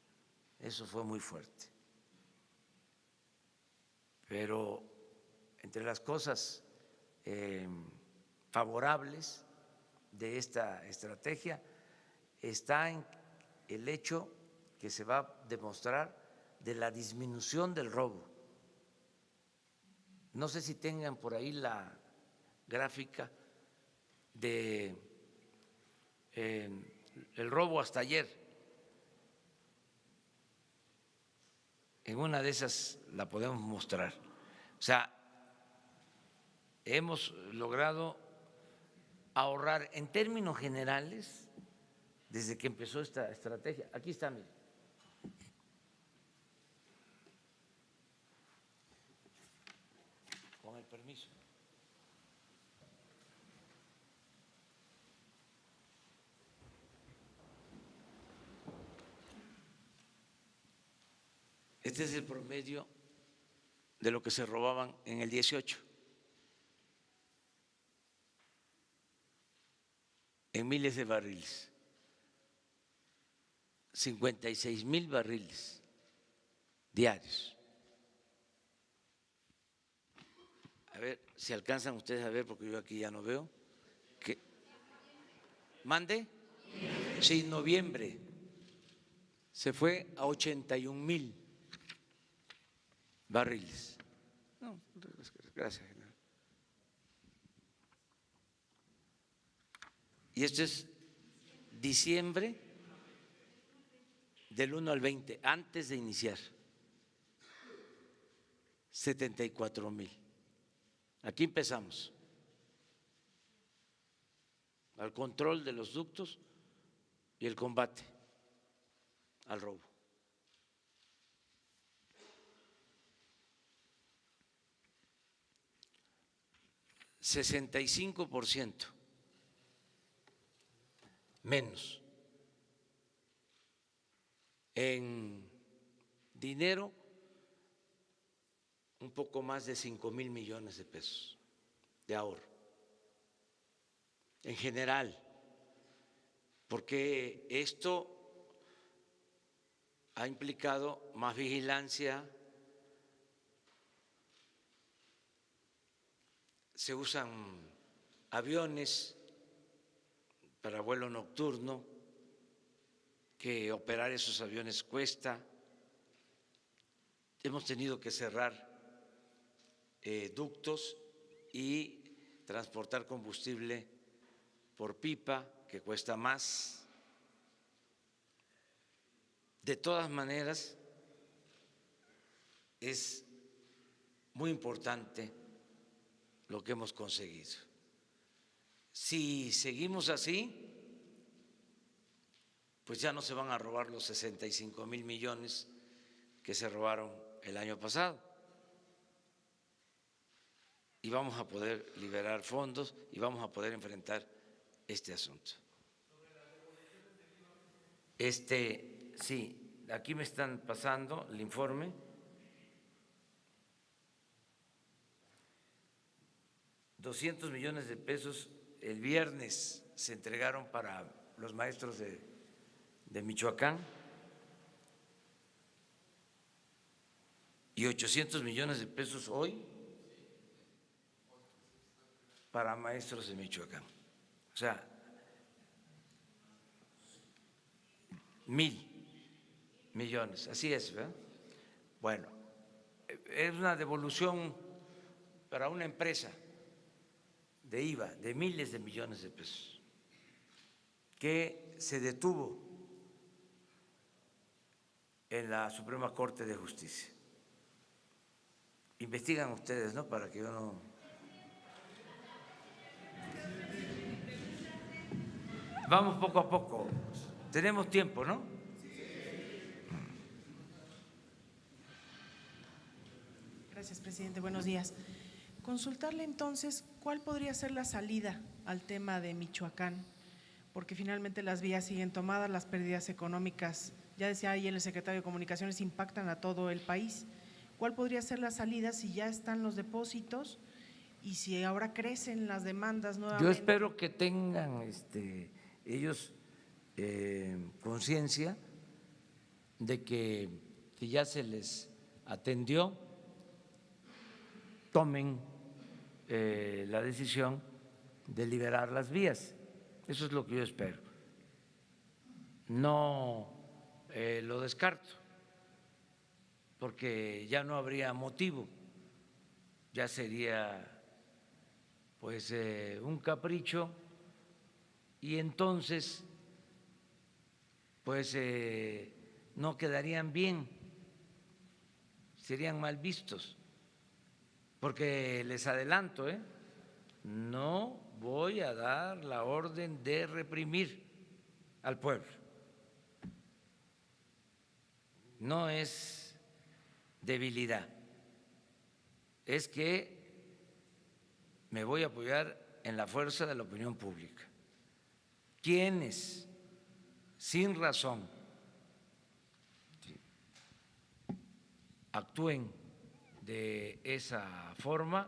Eso fue muy fuerte. Pero entre las cosas favorables de esta estrategia está en el hecho que se va a demostrar de la disminución del robo. No sé si tengan por ahí la gráfica de el robo hasta ayer. En una de esas la podemos mostrar. O sea, hemos logrado ahorrar en términos generales desde que empezó esta estrategia. Aquí está, mire. Con el permiso. Este es el promedio de lo que se robaban en el 18. En miles de barriles. 56,000 barriles diarios. A ver si alcanzan ustedes a ver, porque yo aquí ya no veo. ¿Mande? Sí, noviembre. Se fue a 81,000 barriles. No, gracias. Y esto es diciembre del 1 al 20, antes de iniciar. 74,000. Aquí empezamos. Al control de los ductos y el combate al robo. %65 menos en dinero, un poco más de 5,000 millones de pesos de ahorro en general, porque esto ha implicado más vigilancia. Se usan aviones para vuelo nocturno, que operar esos aviones cuesta. Hemos tenido que cerrar ductos y transportar combustible por pipa, que cuesta más. De todas maneras, es muy importante lo que hemos conseguido. Si seguimos así, pues ya no se van a robar los 65,000 millones que se robaron el año pasado. Y vamos a poder liberar fondos y vamos a poder enfrentar este asunto. Sí, aquí me están pasando el informe. $200 millones de pesos el viernes se entregaron para los maestros de Michoacán y 800 millones de pesos hoy para maestros de Michoacán. O sea, 1,000 millones, así es, ¿verdad? Bueno, es una devolución para una empresa de IVA de miles de millones de pesos que se detuvo en la Suprema Corte de Justicia. Investigan ustedes, ¿no? Para que yo no… Vamos poco a poco. Tenemos tiempo, ¿no? Gracias, presidente. Buenos días. Consultarle entonces cuál podría ser la salida al tema de Michoacán, porque finalmente las vías siguen tomadas, las pérdidas económicas, ya decía ayer el secretario de Comunicaciones, impactan a todo el país. ¿Cuál podría ser la salida si ya están los depósitos y si ahora crecen las demandas nuevamente? Yo espero que tengan ellos conciencia de que si ya se les atendió, tomen la decisión de liberar las vías. Eso es lo que yo espero. No lo descarto, porque ya no habría motivo, ya sería pues un capricho y entonces pues no quedarían bien, serían mal vistos, porque les adelanto, no voy a dar la orden de reprimir al pueblo. No es debilidad, es que me voy a apoyar en la fuerza de la opinión pública. Quienes sin razón actúen de esa forma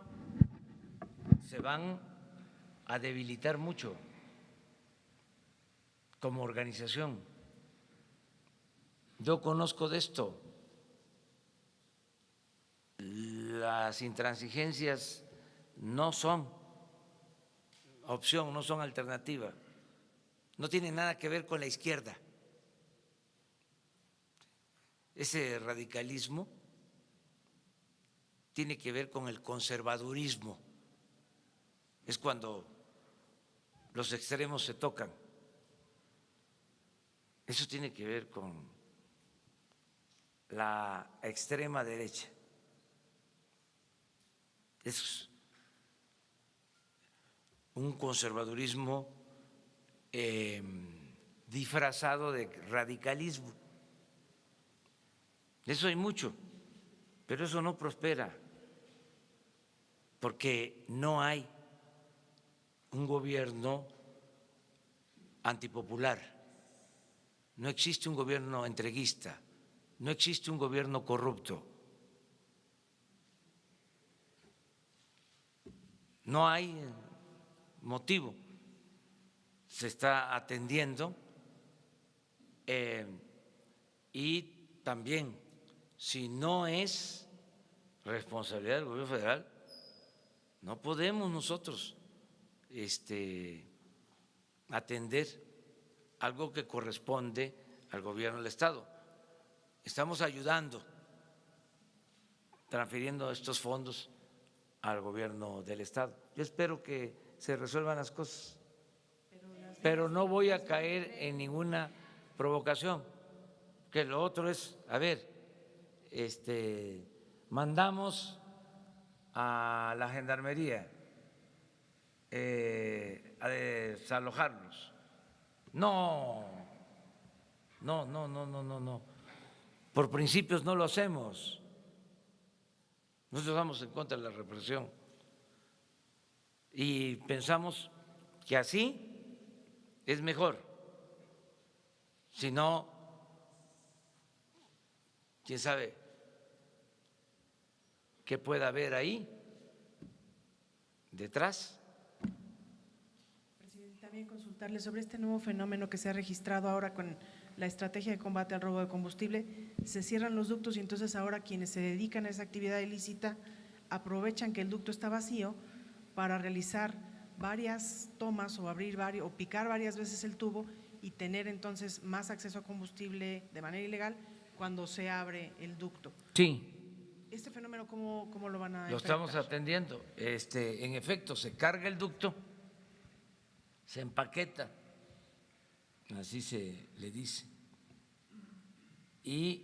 se van a debilitar mucho como organización. Yo conozco de esto. Las intransigencias no son opción, no son alternativa, no tienen nada que ver con la izquierda. Ese radicalismo tiene que ver con el conservadurismo, es cuando los extremos se tocan. Eso tiene que ver con la extrema derecha. Es un conservadurismo disfrazado de radicalismo. Eso hay mucho, pero eso no prospera, porque no hay un gobierno antipopular, no existe un gobierno entreguista, no existe un gobierno corrupto, no hay motivo, se está atendiendo y también, si no es responsabilidad del gobierno federal, no podemos nosotros atender algo que corresponde al gobierno del Estado. Estamos ayudando, transfiriendo estos fondos al gobierno del Estado. Yo espero que se resuelvan las cosas, pero no voy a caer en ninguna provocación, que lo otro es, a ver, mandamos a la gendarmería a desalojarlos. No. Por principios no lo hacemos. Nosotros estamos en contra de la represión y pensamos que así es mejor. Si no, quién sabe qué pueda haber ahí detrás. Presidente, también consultarle sobre este nuevo fenómeno que se ha registrado ahora con la estrategia de combate al robo de combustible. Se cierran los ductos y entonces ahora quienes se dedican a esa actividad ilícita aprovechan que el ducto está vacío para realizar varias tomas o abrir varios, o picar varias veces el tubo y tener entonces más acceso a combustible de manera ilegal cuando se abre el ducto. Sí. ¿Este fenómeno cómo lo van a enfrentar? Lo estamos atendiendo. En efecto, se carga el ducto, se empaqueta, así se le dice, y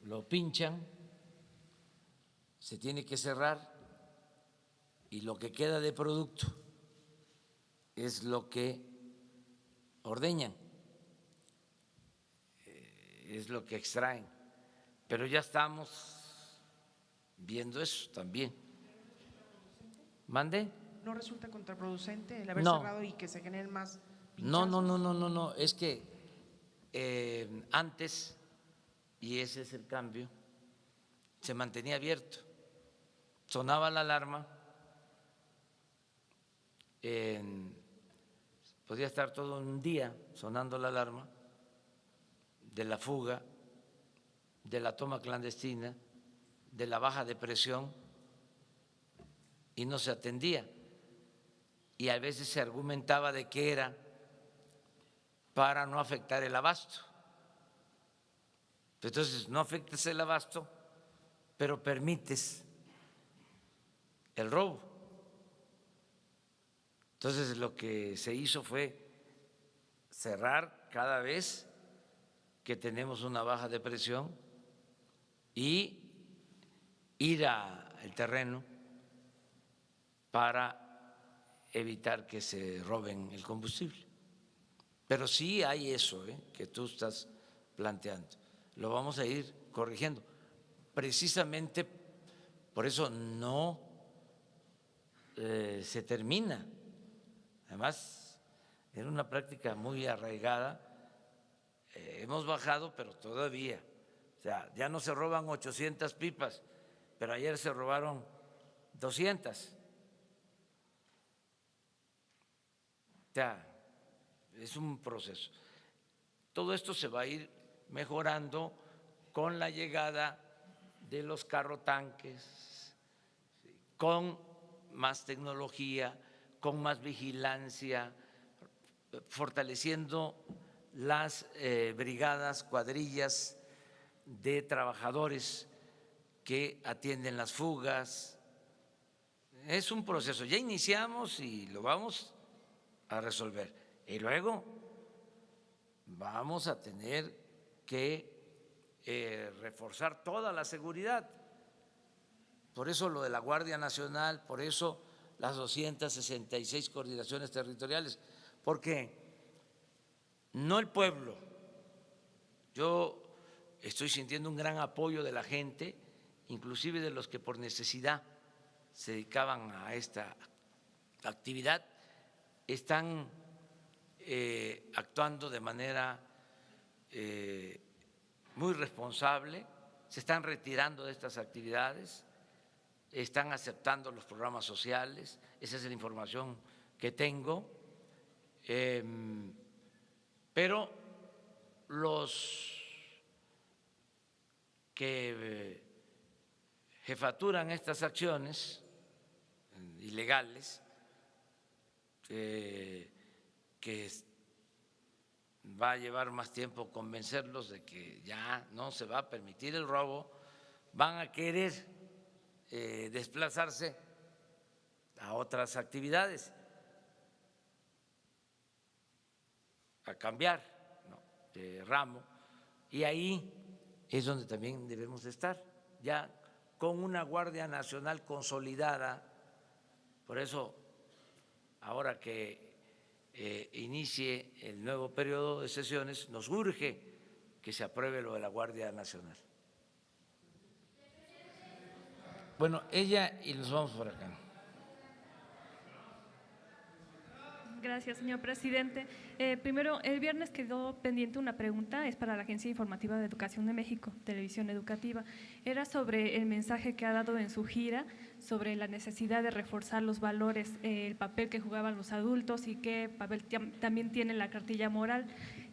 lo pinchan, se tiene que cerrar y lo que queda de producto es lo que ordeñan, es lo que extraen, pero ya estamos viendo eso también. ¿Mande? ¿No resulta contraproducente el haber No. cerrado y que se generen más No, pinchazos? es que antes, y ese es el cambio, se mantenía abierto, sonaba la alarma, podía estar todo un día sonando la alarma de la fuga, de la toma clandestina, de la baja de presión, y no se atendía. y a veces se argumentaba de que era para no afectar el abasto. Entonces, no afectas el abasto, pero permites el robo. Entonces, lo que se hizo fue cerrar cada vez que tenemos una baja de presión y ir al terreno para evitar que se roben el combustible. Pero sí hay eso que tú estás planteando. Lo vamos a ir corrigiendo. Precisamente por eso no se termina. Además, era una práctica muy arraigada. Hemos bajado, pero todavía. O sea, ya no se roban 800 pipas, pero ayer se robaron 200. O sea, es un proceso. Todo esto se va a ir mejorando con la llegada de los carrotanques, con más tecnología, con más vigilancia, fortaleciendo las brigadas, cuadrillas de trabajadores que atienden las fugas. Es un proceso. Ya iniciamos y lo vamos a resolver. Y luego vamos a tener que reforzar toda la seguridad. Por eso lo de la Guardia Nacional, por eso las 266 coordinaciones territoriales, porque no el pueblo. Yo estoy sintiendo un gran apoyo de la gente, inclusive de los que por necesidad se dedicaban a esta actividad, están actuando de manera muy responsable, se están retirando de estas actividades, están aceptando los programas sociales, esa es la información que tengo, pero los que jefaturan estas acciones ilegales, que va a llevar más tiempo convencerlos de que ya no se va a permitir el robo, van a querer desplazarse a otras actividades, a cambiar de ramo, y ahí es donde también debemos de estar, ya con una Guardia Nacional consolidada. Por eso, ahora que inicie el nuevo periodo de sesiones, nos urge que se apruebe lo de la Guardia Nacional. Bueno, ella y nos vamos por acá. Gracias, señor presidente. Primero, el viernes quedó pendiente una pregunta, es para la Agencia Informativa de Educación de México, Televisión Educativa. Era sobre el mensaje que ha dado en su gira, sobre la necesidad de reforzar los valores, el papel que jugaban los adultos y qué papel también tiene la cartilla moral.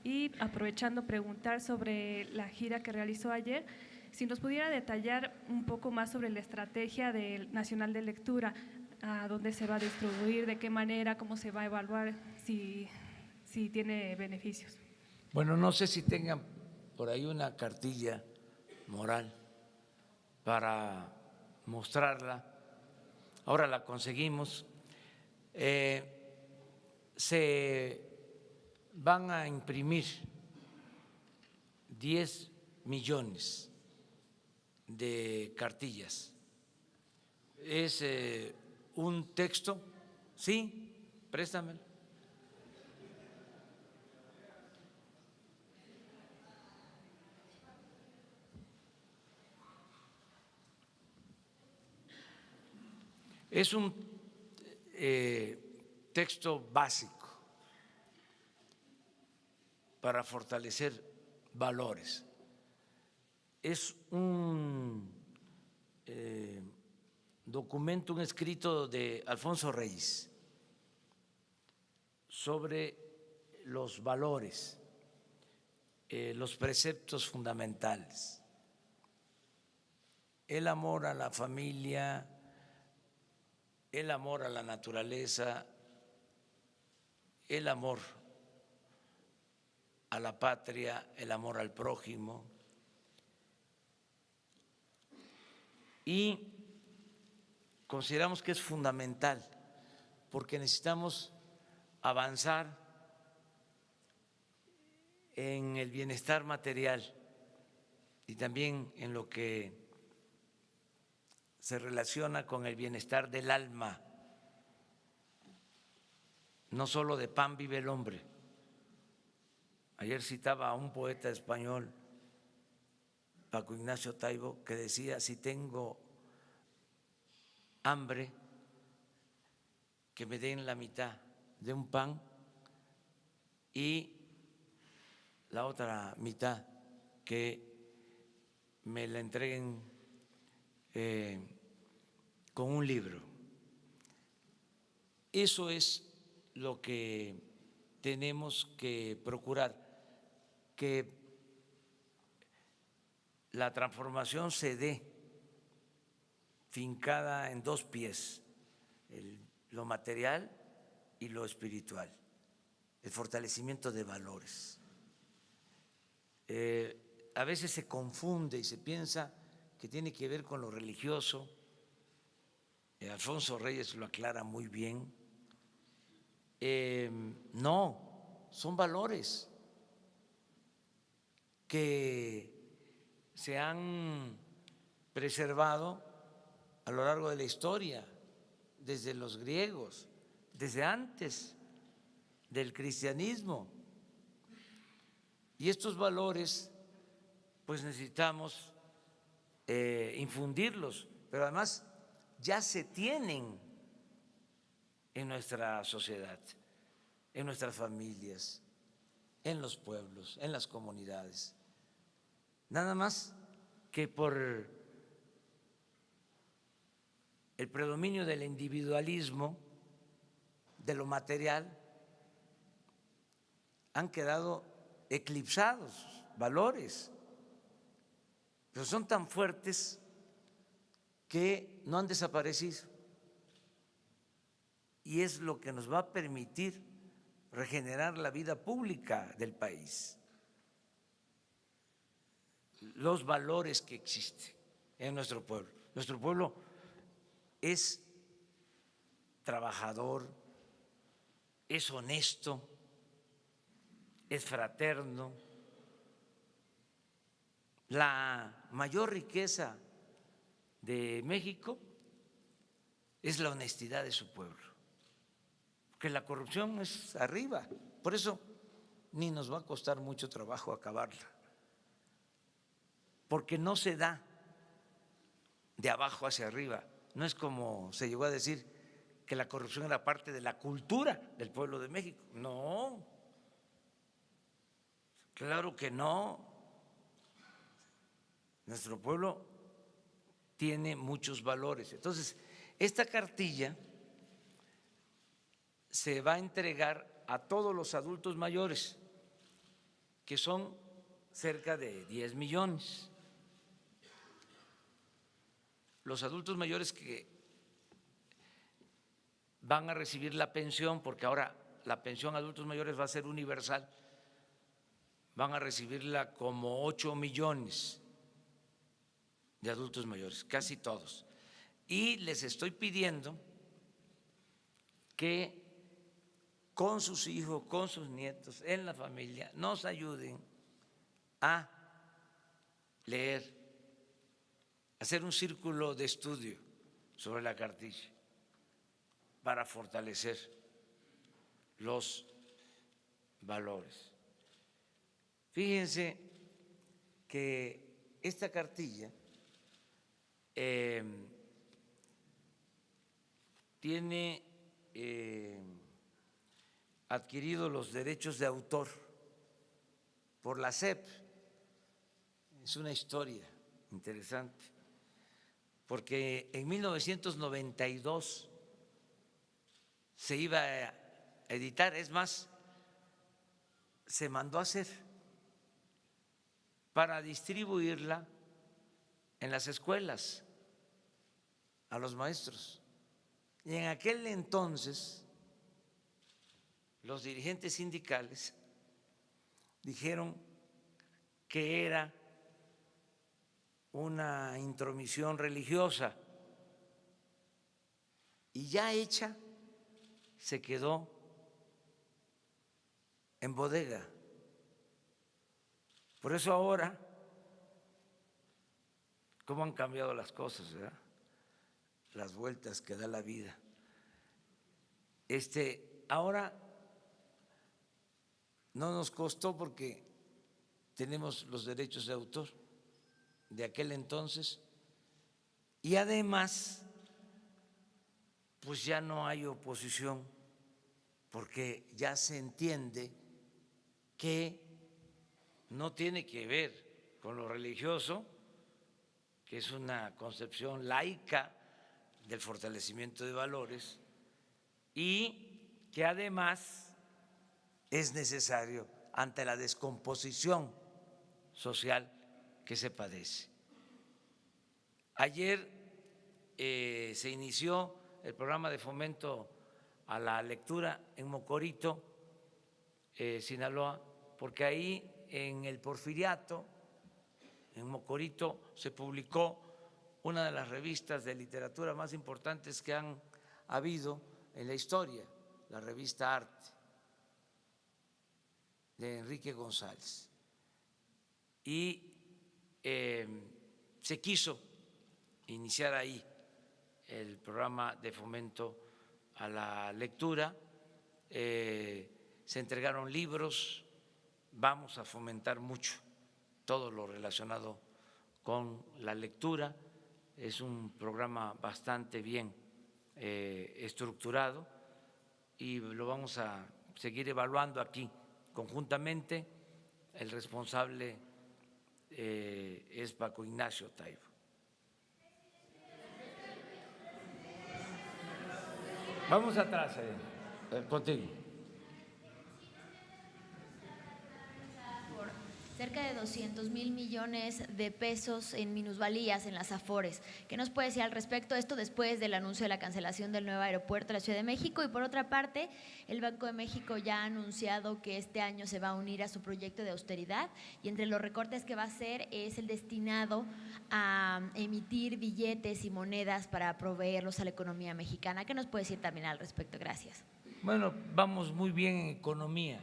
Y aprovechando, preguntar sobre la gira que realizó ayer, si nos pudiera detallar un poco más sobre la estrategia nacional de lectura, a dónde se va a distribuir, de qué manera, cómo se va a evaluar, si tiene beneficios. Bueno, no sé si tengan por ahí una cartilla moral para mostrarla. Ahora la conseguimos. Se van a imprimir 10 millones de cartillas. Es un texto, sí, préstamelo. Es un texto básico para fortalecer valores. Es un documento, un escrito de Alfonso Reyes sobre los valores, los preceptos fundamentales, el amor a la familia, el amor a la naturaleza, el amor a la patria, el amor al prójimo, y consideramos que es fundamental porque necesitamos avanzar en el bienestar material y también en lo que se relaciona con el bienestar del alma. No solo de pan vive el hombre. Ayer citaba a un poeta español, Paco Ignacio Taibo, que decía: si tengo hambre, que me den la mitad de un pan y la otra mitad que me la entreguen con un libro. Eso es lo que tenemos que procurar, que la transformación se dé fincada en dos pies, lo material y lo espiritual, el fortalecimiento de valores. A veces se confunde y se piensa que tiene que ver con lo religioso. Alfonso Reyes lo aclara muy bien. No, son valores que se han preservado a lo largo de la historia, desde los griegos, desde antes del cristianismo. Y estos valores, pues necesitamos infundirlos, pero además ya se tienen en nuestra sociedad, en nuestras familias, en los pueblos, en las comunidades. Nada más que por el predominio del individualismo, de lo material, han quedado eclipsados valores, pero son tan fuertes que no han desaparecido, y es lo que nos va a permitir regenerar la vida pública del país. Los valores que existen en nuestro pueblo. Nuestro pueblo es trabajador, es honesto, es fraterno. La mayor riqueza de México es la honestidad de su pueblo, porque la corrupción es arriba, por eso ni nos va a costar mucho trabajo acabarla, porque no se da de abajo hacia arriba. No es como se llegó a decir que la corrupción era parte de la cultura del pueblo de México. No, claro que no. Nuestro pueblo tiene muchos valores. Entonces, esta cartilla se va a entregar a todos los adultos mayores, que son cerca de 10 millones. Los adultos mayores que van a recibir la pensión, porque ahora la pensión a adultos mayores va a ser universal, van a recibirla como 8 millones de adultos mayores, casi todos. Y les estoy pidiendo que con sus hijos, con sus nietos, en la familia, nos ayuden a leer, hacer un círculo de estudio sobre la cartilla para fortalecer los valores. Fíjense que esta cartilla tiene adquirido los derechos de autor por la SEP. Es una historia interesante, porque en 1992 se iba a editar, es más, se mandó a hacer para distribuirla en las escuelas a los maestros. Y en aquel entonces los dirigentes sindicales dijeron que era una intromisión religiosa y ya hecha se quedó en bodega. Por eso ahora, cómo han cambiado las cosas, ¿verdad? Las vueltas que da la vida. Ahora no nos costó porque tenemos los derechos de autor de aquel entonces y además pues ya no hay oposición porque ya se entiende que no tiene que ver con lo religioso, que es una concepción laica del fortalecimiento de valores y que además es necesario ante la descomposición social que se padece. Ayer se inició el programa de fomento a la lectura en Mocorito, Sinaloa, porque ahí en el Porfiriato, en Mocorito, se publicó una de las revistas de literatura más importantes que han habido en la historia, la revista Arte, de Enrique González. Y se quiso iniciar ahí el programa de fomento a la lectura, se entregaron libros, vamos a fomentar mucho todo lo relacionado con la lectura, es un programa bastante bien estructurado y lo vamos a seguir evaluando aquí conjuntamente. El responsable es Paco Ignacio Taibo. Vamos atrás, contigo. Cerca de 200,000 millones de pesos en minusvalías en las Afores. ¿Qué nos puede decir al respecto? Esto después del anuncio de la cancelación del nuevo aeropuerto de la Ciudad de México. Y por otra parte, el Banco de México ya ha anunciado que este año se va a unir a su proyecto de austeridad y entre los recortes que va a hacer es el destinado a emitir billetes y monedas para proveerlos a la economía mexicana. ¿Qué nos puede decir también al respecto? Gracias. Bueno, vamos muy bien en economía,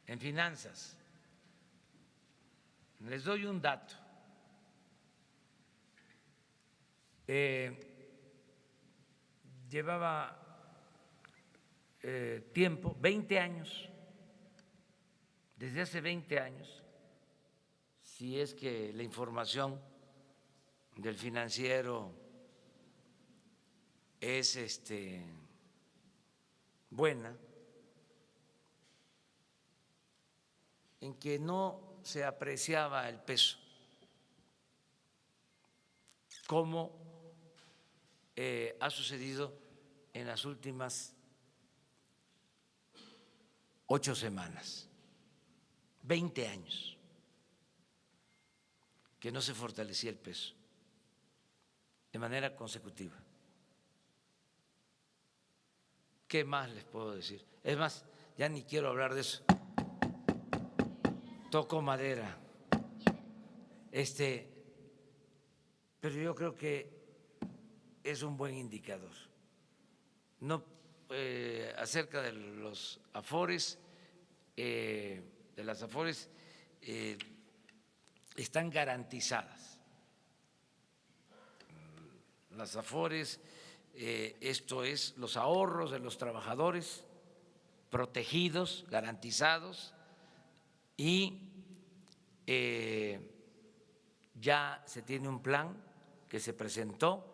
en finanzas. Les doy un dato. Llevaba tiempo, 20 años, desde hace 20 años, si es que la información del Financiero es buena, en que no se apreciaba el peso, como ha sucedido en las últimas 8 semanas, 20 años, que no se fortalecía el peso de manera consecutiva. ¿Qué más les puedo decir? Es más, ya ni quiero hablar de eso. Toco madera. Pero yo creo que es un buen indicador. No, acerca de los Afores, están garantizadas. Las Afores, esto es los ahorros de los trabajadores protegidos, garantizados, y ya se tiene un plan que se presentó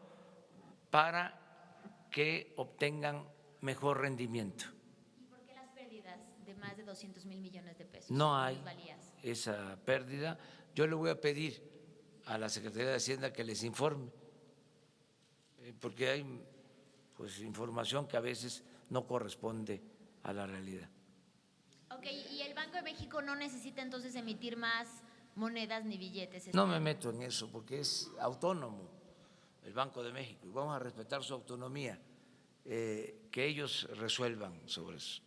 para que obtengan mejor rendimiento. ¿Y por qué las pérdidas de más de 200,000 millones de pesos? No hay esa pérdida. Yo le voy a pedir a la Secretaría de Hacienda que les informe, porque hay pues información que a veces no corresponde a la realidad. Ok, ¿y el Banco de México no necesita entonces emitir más monedas ni billetes? No me meto en eso porque es autónomo el Banco de México y vamos a respetar su autonomía, que ellos resuelvan sobre eso.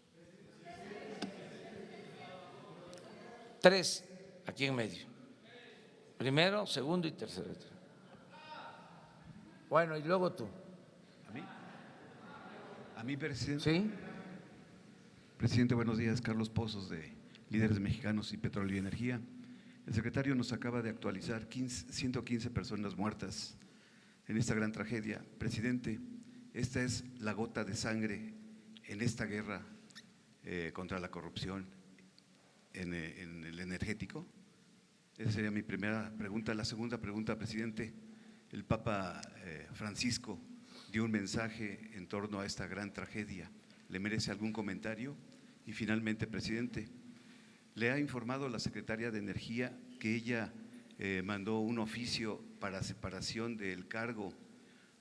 3 aquí en medio. Primero, segundo y tercero. Bueno, y luego tú. ¿A mí, presidente? Sí. Presidente, buenos días. Carlos Pozos, de Líderes Mexicanos y Petróleo y Energía. El secretario nos acaba de actualizar 115 personas muertas en esta gran tragedia. Presidente, esta es la gota de sangre en esta guerra contra la corrupción en el energético. Esa sería mi primera pregunta. La segunda pregunta, presidente, el Papa Francisco dio un mensaje en torno a esta gran tragedia. ¿Le merece algún comentario? Y finalmente, presidente, ¿le ha informado la secretaria de Energía que ella mandó un oficio para separación del cargo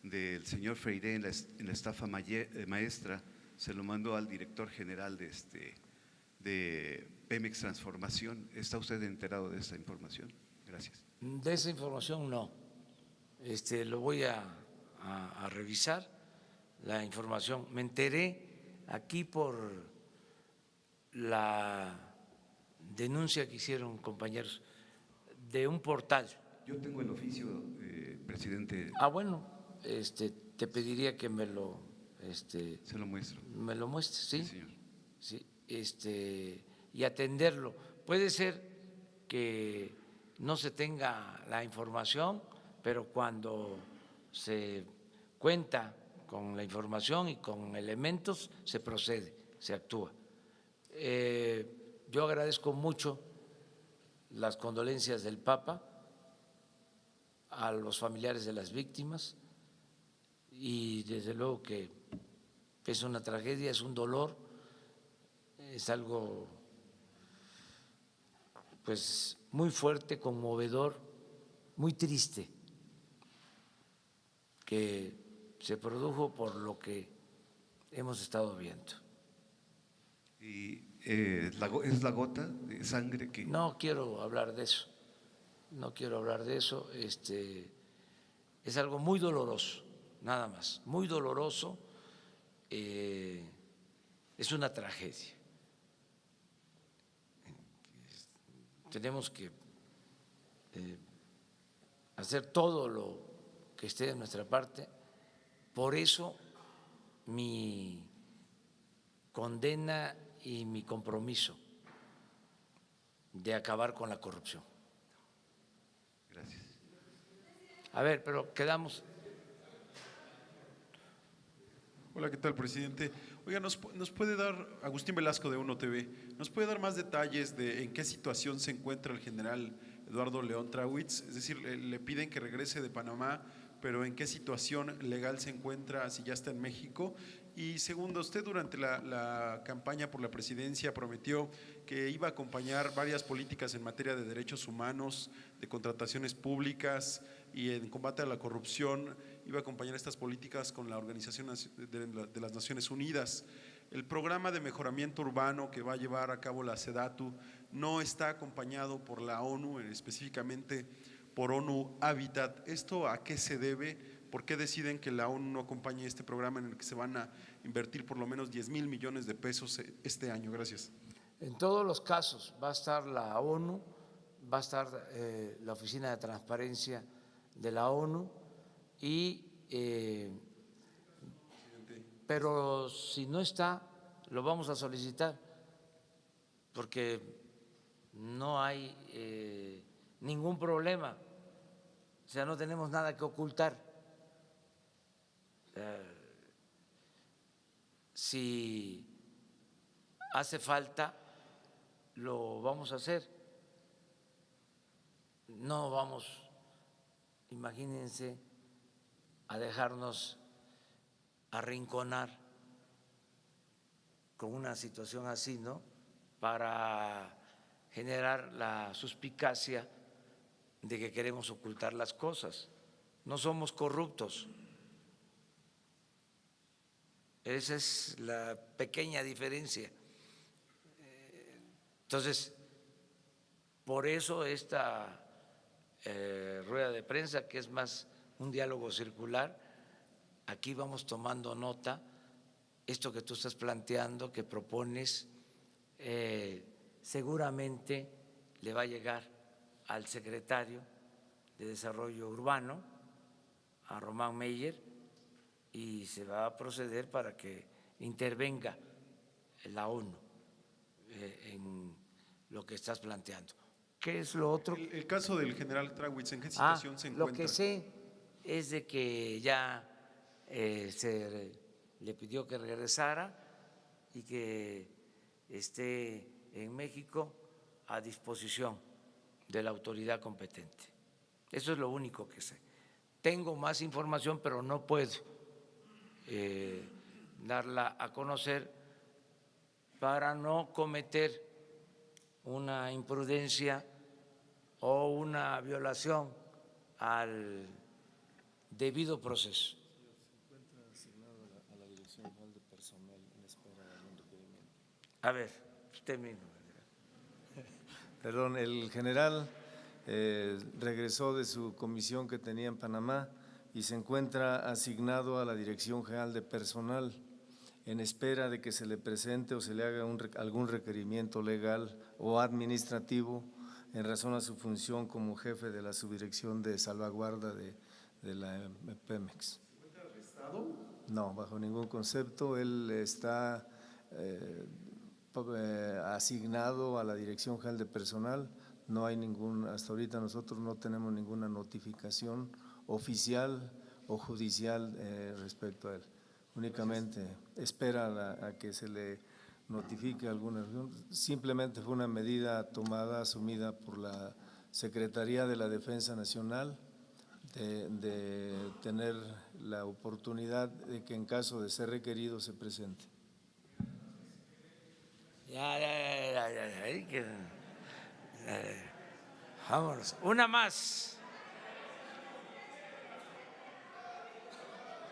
del señor Freire en la estafa maestra? Se lo mandó al director general de Pemex Transformación. ¿Está usted enterado de esta información? Gracias. De esa información no. Lo voy a revisar, la información. Me enteré aquí por la denuncia que hicieron compañeros de un portal. Yo tengo el oficio, presidente. Bueno, te pediría que me lo… se lo muestro. Me lo muestres, ¿sí? Sí, señor. Sí, y atenderlo. Puede ser que no se tenga la información, pero cuando se cuenta con la información y con elementos, se procede, se actúa. Yo agradezco mucho las condolencias del Papa a los familiares de las víctimas y desde luego que es una tragedia, es un dolor, es algo pues muy fuerte, conmovedor, muy triste, que se produjo por lo que hemos estado viendo. ¿Y es la gota de sangre que… No quiero hablar de eso, no quiero hablar de eso, es algo muy doloroso, nada más, muy doloroso, es una tragedia. Tenemos que hacer todo lo que esté de nuestra parte, por eso mi condena y mi compromiso de acabar con la corrupción. Gracias. A ver, pero quedamos. Hola, ¿qué tal, presidente? Oiga, ¿nos puede dar, Agustín Velasco de UNO TV, nos puede dar más detalles de en qué situación se encuentra el general Eduardo León Trauitz? Es decir, le piden que regrese de Panamá, pero ¿en qué situación legal se encuentra, si ya está en México? Y segundo, usted durante la campaña por la presidencia prometió que iba a acompañar varias políticas en materia de derechos humanos, de contrataciones públicas y en combate a la corrupción, iba a acompañar estas políticas con la Organización de las Naciones Unidas. El programa de mejoramiento urbano que va a llevar a cabo la SEDATU no está acompañado por la ONU, específicamente por ONU Habitat. ¿Esto a qué se debe? ¿Por qué deciden que la ONU no acompañe este programa en el que se van a invertir por lo menos 10,000 millones de pesos este año? Gracias. En todos los casos va a estar la ONU, va a estar la Oficina de Transparencia de la ONU pero si no está, lo vamos a solicitar porque no hay ningún problema, o sea, no tenemos nada que ocultar. Si hace falta, lo vamos a hacer. No vamos, imagínense, a dejarnos arrinconar con una situación así, ¿no? Para generar la suspicacia de que queremos ocultar las cosas. No somos corruptos. Esa es la pequeña diferencia. Entonces, por eso esta rueda de prensa, que es más un diálogo circular, aquí vamos tomando nota, esto que tú estás planteando, que propones, seguramente le va a llegar al secretario de Desarrollo Urbano, a Román Meyer, y se va a proceder para que intervenga la ONU en lo que estás planteando. ¿Qué es lo otro? El caso del general Trawitz, ¿en qué situación se encuentra? Lo que sé es de que ya se le pidió que regresara y que esté en México a disposición de la autoridad competente. Eso es lo único que sé. Tengo más información, pero no puedo darla a conocer para no cometer una imprudencia o una violación al debido proceso. A ver, usted mismo. Perdón, el general regresó de su comisión que tenía en Panamá y se encuentra asignado a la Dirección General de Personal en espera de que se le presente o se le haga algún requerimiento legal o administrativo en razón a su función como jefe de la subdirección de salvaguarda de la Pemex. ¿Se encuentra arrestado? No, bajo ningún concepto. Él está asignado a la Dirección General de Personal. No hay hasta ahorita nosotros no tenemos ninguna notificación oficial o judicial respecto a él. Únicamente espera a que se le notifique alguna. Simplemente fue una medida tomada, asumida por la Secretaría de la Defensa Nacional de tener la oportunidad de que en caso de ser requerido se presente. Ya. Vámonos. Una más.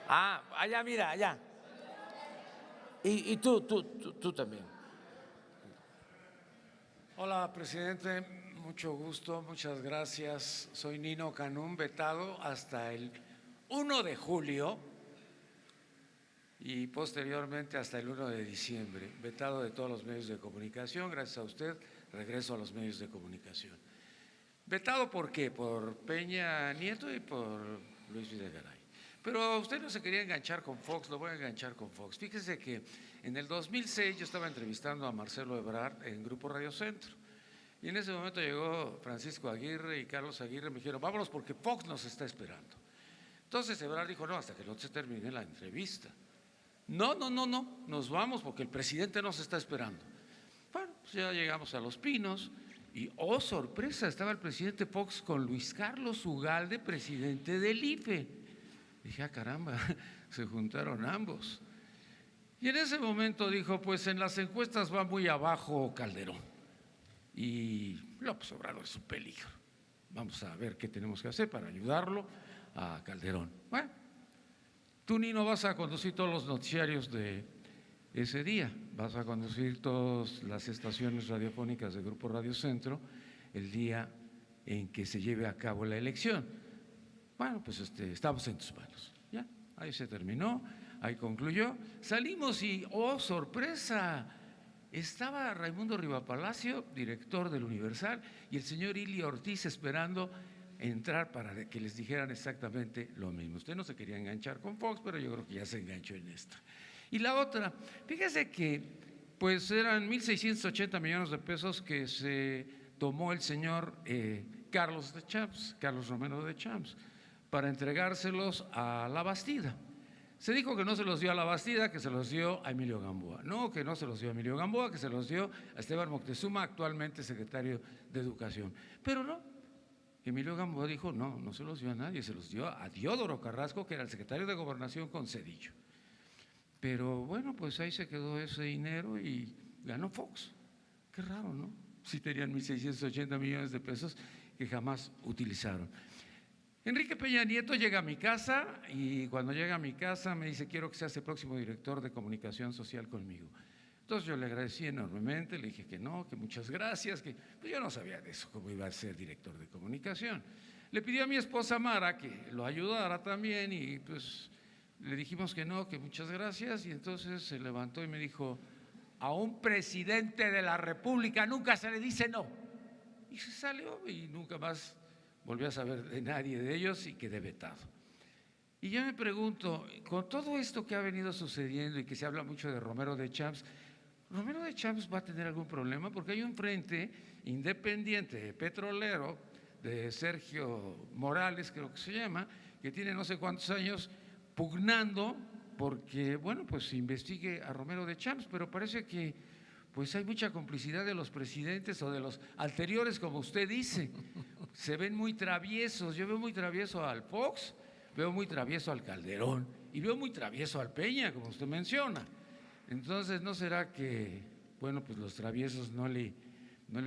Allá, mira, allá. Y tú también. Hola, presidente. Mucho gusto, muchas gracias. Soy Nino Canún, vetado hasta el 1 de julio y posteriormente hasta el 1 de diciembre. Vetado de todos los medios de comunicación. Gracias a usted, regreso a los medios de comunicación. ¿Vetado por qué? Por Peña Nieto y por Luis Videgaray. Pero usted no se quería enganchar con Fox, lo voy a enganchar con Fox. Fíjese que en el 2006 yo estaba entrevistando a Marcelo Ebrard en Grupo Radio Centro. Y en ese momento llegó Francisco Aguirre y Carlos Aguirre, me dijeron, vámonos porque Fox nos está esperando. Entonces Ebrard dijo, no, hasta que no se termine la entrevista. No, nos vamos porque el presidente nos está esperando. Bueno, pues ya llegamos a Los Pinos y, oh sorpresa, estaba el presidente Fox con Luis Carlos Ugalde, presidente del IFE. Dije, caramba, se juntaron ambos. Y en ese momento dijo, pues en las encuestas va muy abajo Calderón. Y López Obrador es un peligro. Vamos a ver qué tenemos que hacer para ayudarlo a Calderón. Bueno, tú, Nino, vas a conducir todos los noticiarios de ese día, vas a conducir todas las estaciones radiofónicas de Grupo Radio Centro el día en que se lleve a cabo la elección. Bueno, pues estamos en tus manos. Ya, ahí se terminó, ahí concluyó. Salimos y, oh sorpresa, estaba Raimundo Rivapalacio, director del Universal, y el señor Ili Ortiz esperando entrar para que les dijeran exactamente lo mismo. Usted no se quería enganchar con Fox, pero yo creo que ya se enganchó en esta. Y la otra, fíjese que pues eran 1.680 millones de pesos que se tomó el señor Carlos Romero de Champs, para entregárselos a La Bastida. Se dijo que no se los dio a La Bastida, que se los dio a Emilio Gamboa. No, que no se los dio a Emilio Gamboa, que se los dio a Esteban Moctezuma, actualmente secretario de Educación. Pero no, Emilio Gamboa dijo, no se los dio a nadie, se los dio a Diodoro Carrasco, que era el secretario de Gobernación con Zedillo. Pero bueno, pues ahí se quedó ese dinero y ganó Fox. Qué raro, ¿no? Sí tenían 1.680 millones de pesos que jamás utilizaron. Enrique Peña Nieto llega a mi casa y cuando llega a mi casa me dice, quiero que seas el próximo director de comunicación social conmigo. Entonces yo le agradecí enormemente, le dije que no, que muchas gracias, que pues yo no sabía de eso, cómo iba a ser director de comunicación. Le pidió a mi esposa Mara que lo ayudara también y pues le dijimos que no, que muchas gracias, y entonces se levantó y me dijo, a un presidente de la República nunca se le dice no. y se salió y nunca más volvió a saber de nadie de ellos y quedé vetado. Y yo me pregunto, con todo esto que ha venido sucediendo y que se habla mucho de Romero de Champs, ¿Romero de Champs va a tener algún problema? Porque hay un frente independiente petrolero de Sergio Morales, creo que se llama, que tiene no sé cuántos años pugnando porque, bueno, pues se investigue a Romero de Champs, pero parece que pues hay mucha complicidad de los presidentes o de los anteriores, como usted dice. Se ven muy traviesos. Yo veo muy travieso al Fox, veo muy travieso al Calderón y veo muy travieso al Peña, como usted menciona. Entonces, ¿no será que, bueno, pues los traviesos no le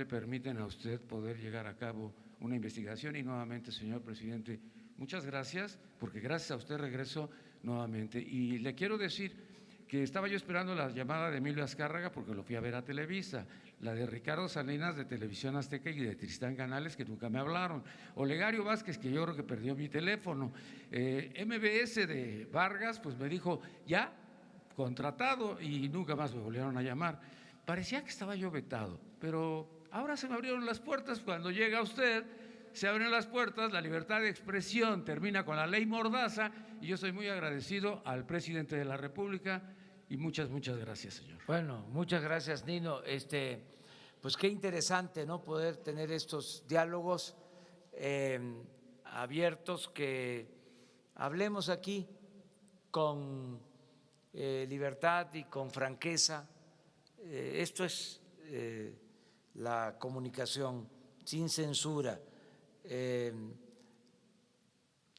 permiten a usted poder llevar a cabo una investigación? Y nuevamente, señor presidente, muchas gracias, porque gracias a usted regreso nuevamente. Y le quiero decir que estaba yo esperando la llamada de Emilio Azcárraga porque lo fui a ver a Televisa, la de Ricardo Salinas de Televisión Azteca y de Tristán Canales, que nunca me hablaron, Olegario Vázquez, que yo creo que perdió mi teléfono, MBS de Vargas, pues me dijo, ya, contratado, y nunca más me volvieron a llamar. Parecía que estaba yo vetado, pero ahora se me abrieron las puertas. Cuando llega usted, se abren las puertas, la libertad de expresión termina con la ley Mordaza, y yo soy muy agradecido al presidente de la República, y muchas gracias, señor. Bueno, muchas gracias, Nino. Pues qué interesante, ¿no?, poder tener estos diálogos abiertos, que hablemos aquí con libertad y con franqueza. Esto es la comunicación sin censura.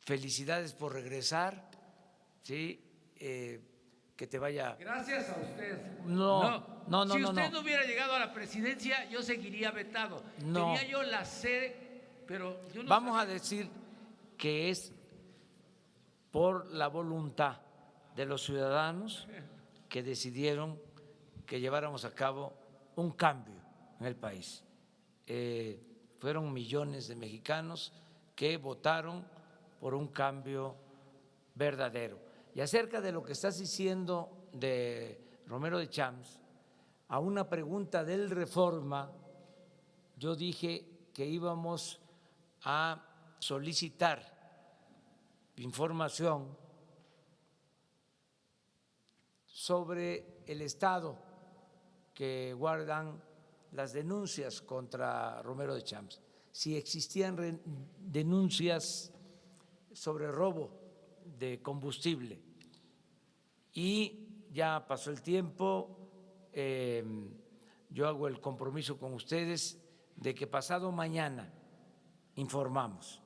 Felicidades por regresar, ¿sí? Que te vaya. Gracias a usted. No. Si usted no hubiera llegado a la presidencia, yo seguiría vetado. No. Tenía yo la sede, pero yo no Vamos a decir que es por la voluntad de los ciudadanos que decidieron que lleváramos a cabo un cambio en el país. Fueron millones de mexicanos que votaron por un cambio verdadero. Y acerca de lo que estás diciendo de Romero de Champs, a una pregunta del Reforma, yo dije que íbamos a solicitar información sobre el estado que guardan las denuncias contra Romero de Champs, si existían denuncias sobre robo de combustible. Y ya pasó el tiempo, yo hago el compromiso con ustedes de que pasado mañana informamos.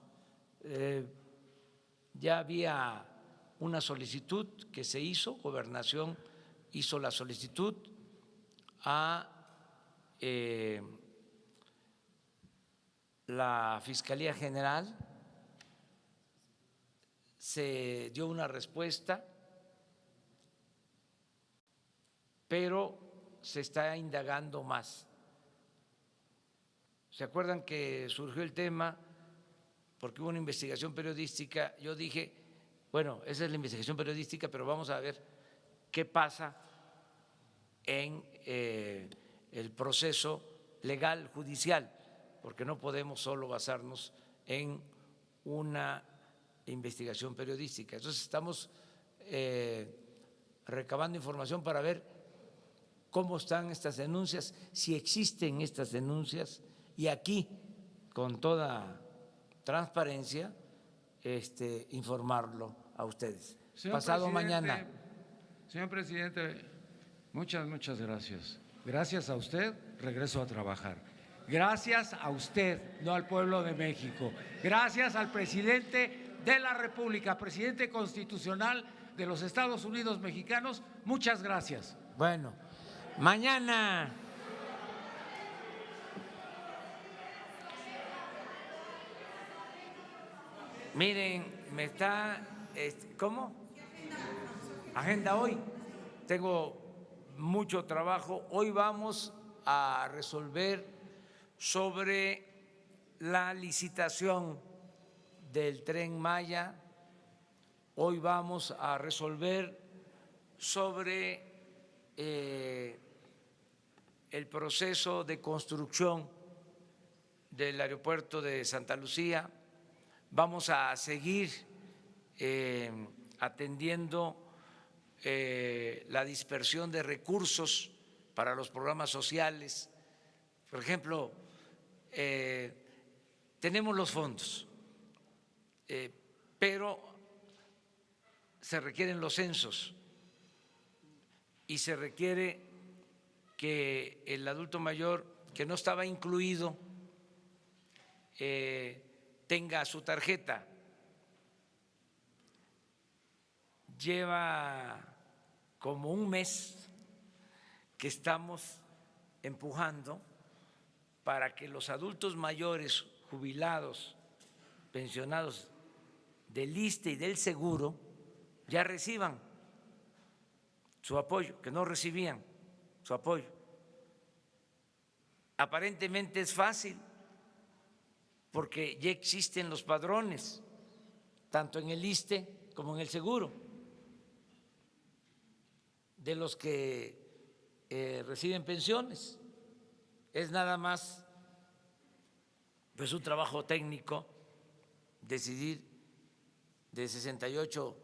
Ya había una solicitud que se hizo, Gobernación hizo la solicitud a la Fiscalía General, se dio una respuesta, pero se está indagando más. ¿Se acuerdan que surgió el tema porque hubo una investigación periodística? Yo dije, bueno, esa es la investigación periodística, pero vamos a ver qué pasa en el proceso legal judicial, porque no podemos solo basarnos en una investigación periodística. Entonces estamos recabando información para ver cómo están estas denuncias, si existen estas denuncias, y aquí con toda transparencia informarlo a ustedes. Pasado mañana. Señor presidente, muchas gracias. Gracias a usted, regreso a trabajar. Gracias a usted, no al pueblo de México. Gracias al presidente de la República, presidente constitucional de los Estados Unidos mexicanos. Muchas gracias. Bueno, mañana. Miren, me está, ¿cómo? Agenda hoy. Tengo mucho trabajo. Hoy vamos a resolver sobre la licitación del Tren Maya. Hoy vamos a resolver sobre el proceso de construcción del aeropuerto de Santa Lucía. Vamos a seguir atendiendo la dispersión de recursos para los programas sociales. Por ejemplo, tenemos los fondos, pero se requieren los censos y se requiere que el adulto mayor que no estaba incluido tenga su tarjeta. Lleva como un mes que estamos empujando para que los adultos mayores jubilados, pensionados del ISSSTE y del Seguro ya reciban su apoyo, que no recibían su apoyo. Aparentemente es fácil porque ya existen los padrones, tanto en el ISSSTE como en el Seguro, de los que reciben pensiones. Es nada más pues un trabajo técnico decidir de 68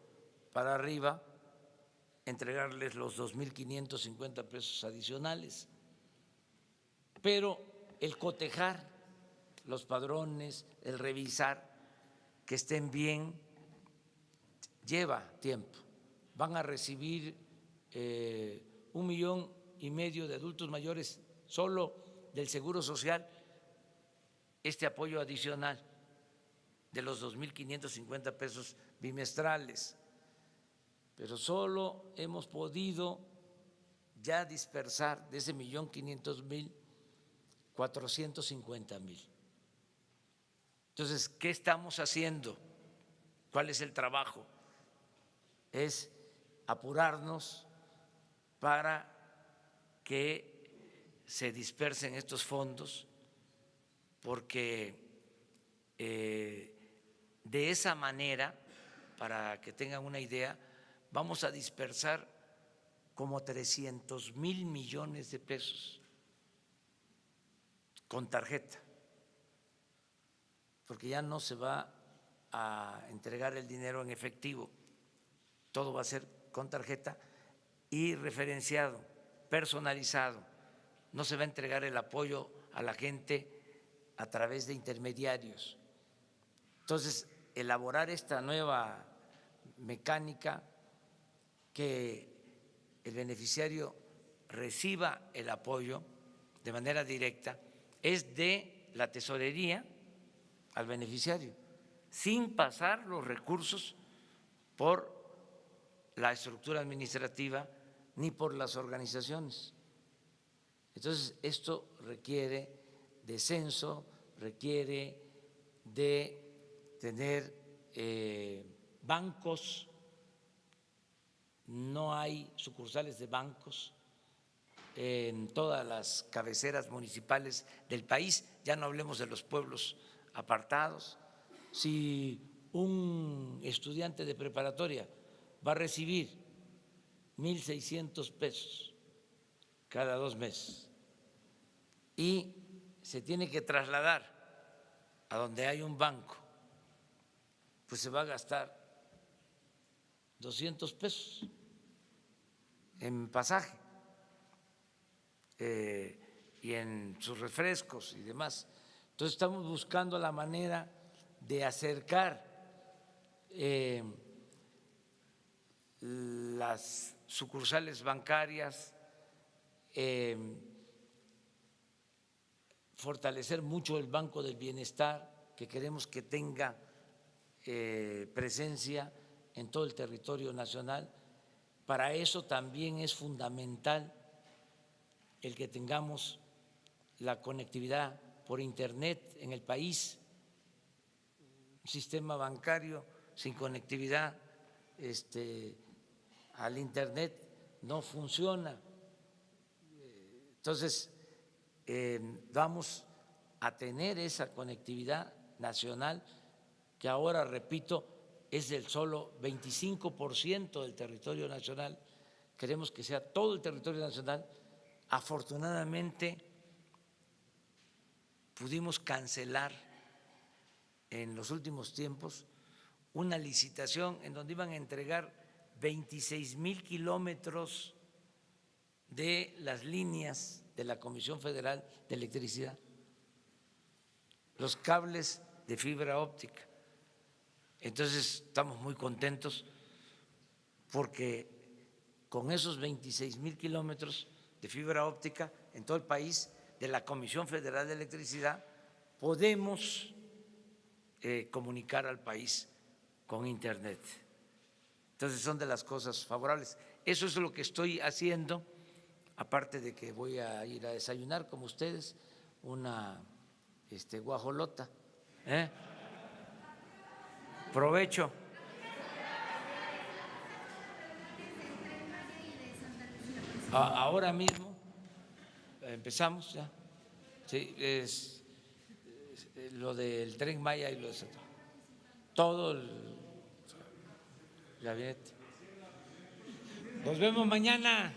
para arriba entregarles los 2.550 pesos adicionales. Pero el cotejar los padrones, el revisar que estén bien, lleva tiempo. Van a recibir 1,5 millones de adultos mayores solo del Seguro Social este apoyo adicional de los 2.550 pesos bimestrales, pero solo hemos podido ya dispersar de ese 1.500.000 450.000. Entonces, ¿qué estamos haciendo? ¿Cuál es el trabajo? Es apurarnos para que se dispersen estos fondos, porque de esa manera, para que tengan una idea, vamos a dispersar como 300.000 millones de pesos con tarjeta, porque ya no se va a entregar el dinero en efectivo, todo va a ser con tarjeta y referenciado, personalizado. No se va a entregar el apoyo a la gente a través de intermediarios. Entonces, elaborar esta nueva mecánica, que el beneficiario reciba el apoyo de manera directa, es de la tesorería al beneficiario, sin pasar los recursos por la estructura administrativa ni por las organizaciones. Entonces, esto requiere de censo, requiere de tener bancos. No hay sucursales de bancos en todas las cabeceras municipales del país, ya no hablemos de los pueblos apartados. Si un estudiante de preparatoria va a recibir 1.600 pesos cada 2 meses y se tiene que trasladar a donde hay un banco, pues se va a gastar 200 pesos en pasaje y en sus refrescos y demás. Entonces estamos buscando la manera de acercar las sucursales bancarias, fortalecer mucho el Banco del Bienestar, que queremos que tenga presencia en todo el territorio nacional. Para eso también es fundamental el que tengamos la conectividad por Internet en el país. Un sistema bancario sin conectividad al Internet no funciona. Entonces, vamos a tener esa conectividad nacional que ahora, repito, es del solo 25% del territorio nacional. Queremos que sea todo el territorio nacional. Afortunadamente, pudimos cancelar en los últimos tiempos una licitación en donde iban a entregar 26,000 kilómetros de las líneas de la Comisión Federal de Electricidad, los cables de fibra óptica. Entonces estamos muy contentos porque con esos 26,000 kilómetros de fibra óptica en todo el país de la Comisión Federal de Electricidad podemos comunicar al país con Internet. Entonces son de las cosas favorables. Eso es lo que estoy haciendo, aparte de que voy a ir a desayunar como ustedes, una guajolota. Provecho. Ahora mismo empezamos ya. Sí, es lo del Tren Maya y todo el gabinete. Nos vemos mañana.